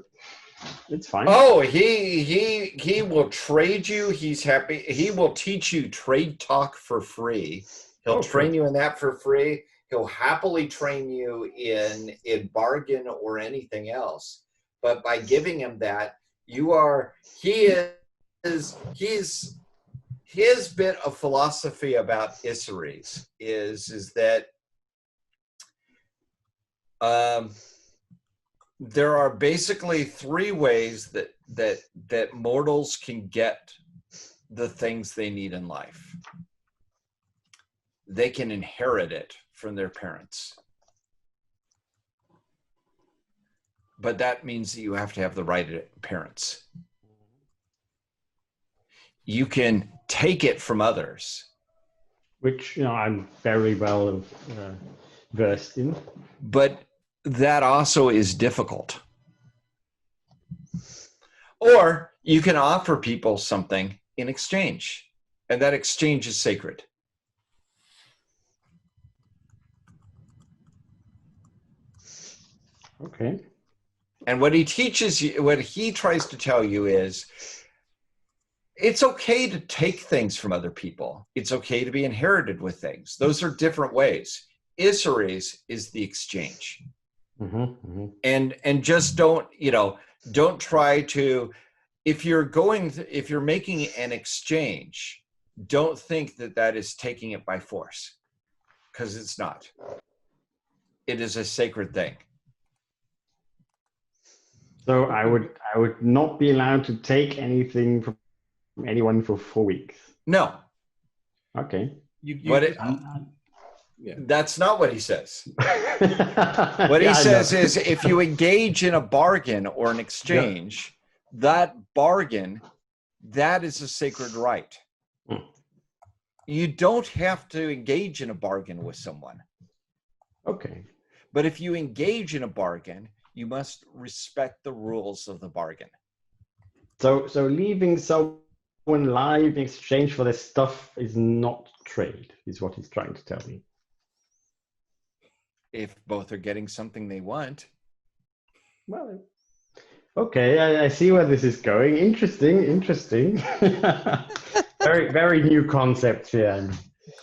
it's fine. Oh, he will trade you. He's happy. He will teach you trade talk for free. He'll train you in that for free. He'll happily train you in bargain or anything else. But by giving him that, his bit of philosophy about Isseries is that there are basically 3 ways that mortals can get the things they need in life. They can inherit it from their parents. But that means that you have to have the right parents. You can take it from others, which I'm very well versed in. But that also is difficult. Or you can offer people something in exchange, and that exchange is sacred. Okay. And what he teaches you, what he tries to tell you is, it's okay to take things from other people. It's okay to be inherited with things. Those are different ways. Isseries is the exchange. And just don't try to, if you're making an exchange, don't think that is taking it by force, because it's not. It is a sacred thing. So I would not be allowed to take anything from anyone for 4 weeks. No. Okay. That's not what he says. What he says is, if you engage in a bargain or an exchange, that bargain, that is a sacred right. You don't have to engage in a bargain with someone. Okay. But if you engage in a bargain, you must respect the rules of the bargain. So leaving someone live in exchange for their stuff is not trade, is what he's trying to tell me. If both are getting something they want. Well, okay, I see where this is going. Interesting. Very, very new concept here.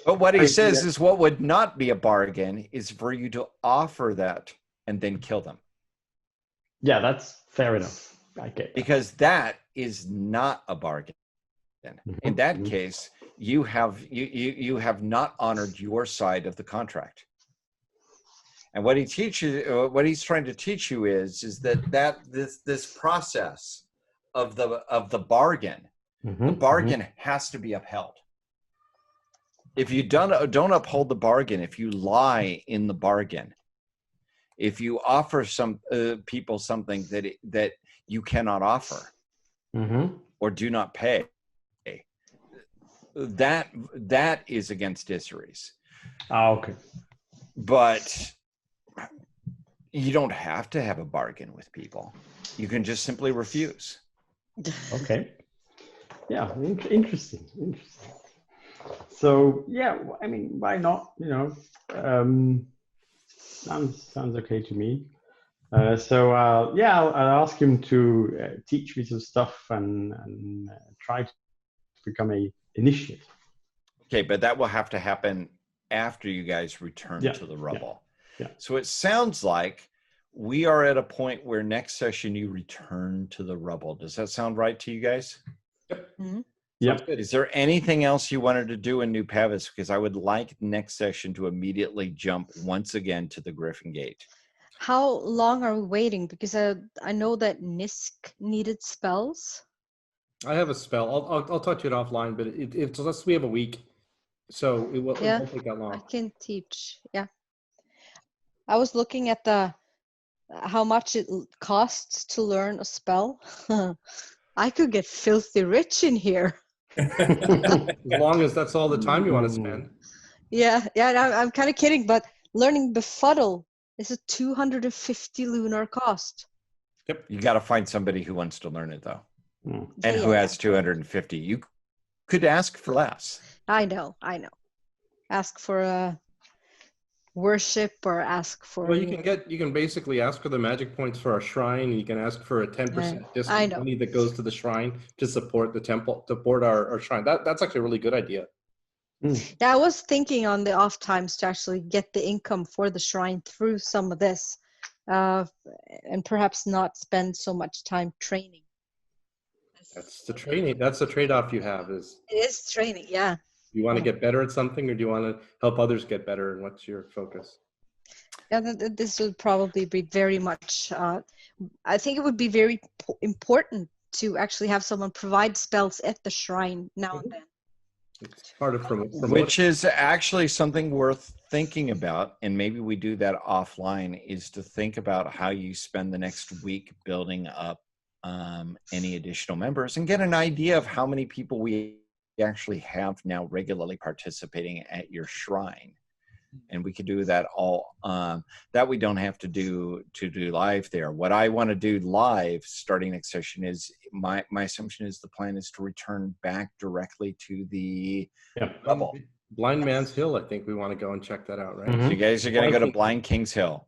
But what he says is, what would not be a bargain is for you to offer that and then kill them. Yeah, that's fair enough. I get that. Because that is not a bargain. In that case, you have not honored your side of the contract. And what he's trying to teach you is that this process of the bargain, the bargain has to be upheld. If you don't uphold the bargain, if you lie in the bargain, if you offer some people something that you cannot offer or do not pay, that is against Isseries. Okay. But you don't have to have a bargain with people. You can just simply refuse. Okay. Yeah, interesting. So yeah, I mean, why not? Sounds okay to me. I'll ask him to teach me some stuff and try to become a initiate. Okay, but that will have to happen after you guys return to the rubble. Yeah. So it sounds like we are at a point where next session you return to the rubble. Does that sound right to you guys? Yep. Yep. Is there anything else you wanted to do in New Pavis? Because I would like next session to immediately jump once again to the Griffin Gate. How long are we waiting? Because I know that Nisk needed spells. I have a spell. I'll touch it offline, but it's unless we have a week, so it won't take that long. I can teach. Yeah, I was looking at the how much it costs to learn a spell, I could get filthy rich in here. As long as that's all the time you want to spend. Yeah, I'm kind of kidding, but learning Befuddle is a 250 lunar cost. Yep. You got to find somebody who wants to learn it though, Mm. and who has 250. You could ask for less. I know. Ask for a worship or ask for. Well, you can basically ask for the magic points for our shrine. You can ask for a 10% I discount know. money that goes to the shrine to support the temple, to support our shrine. That's actually a really good idea. Yeah, I was thinking on the off times to actually get the income for the shrine through some of this, and perhaps not spend so much time training. That's the training. That's the trade-off you have is It is training, yeah. you want to get better at something or do you want to help others get better, and what's your focus? Yeah, this will probably be very much, I think it would be very important to actually have someone provide spells at the shrine now and then. It's part of Which is actually something worth thinking about, and maybe we do that offline, is to think about how you spend the next week building up any additional members and get an idea of how many people we actually have now regularly participating at your shrine. And we could do that all, that we don't have to do live there. What I want to do live starting next session is, my assumption is the plan is to return back directly to the level. Blind Man's Hill, I think we want to go and check that out, right? So you guys are going to go to Blind King's Hill.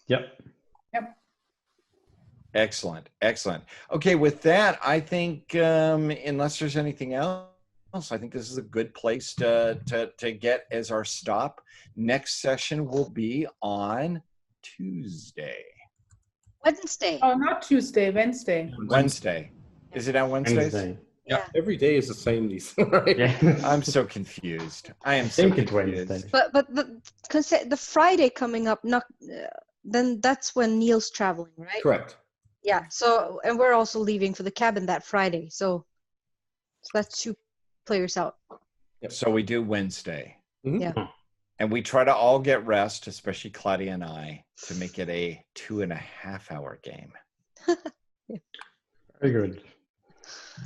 Yep. Excellent. Okay, with that, I think unless there's anything else, I think this is a good place to get as our stop. Next session will be on Tuesday. Wednesday. Oh, not Tuesday, Wednesday. Wednesday. Is it on Wednesdays? Wednesday. Yeah. Every day is the same, these, right? Yeah. I'm so confused. I am I so think it's confused. Wednesday. But the Friday coming up, then that's when Neil's traveling, right? Correct. Yeah. So, and we're also leaving for the cabin that Friday. So that's 2 players out. So we do Wednesday. Mhm. Yeah. And we try to all get rest, especially Claudia and I, to make it a 2.5-hour game. Very good.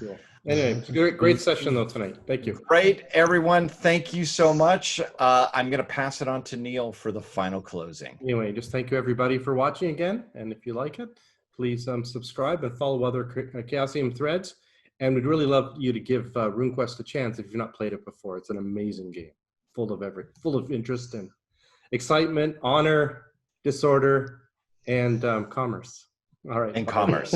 Cool. Anyway, it's a great session though tonight. Thank you. Great, everyone. Thank you so much. I'm going to pass it on to Neil for the final closing. Anyway, just thank you everybody for watching again. And if you like it, please subscribe and follow other Chaosium threads. And we'd really love you to give RuneQuest a chance if you've not played it before. It's an amazing game, full of interest and excitement, honor, disorder, and commerce. All right. And commerce.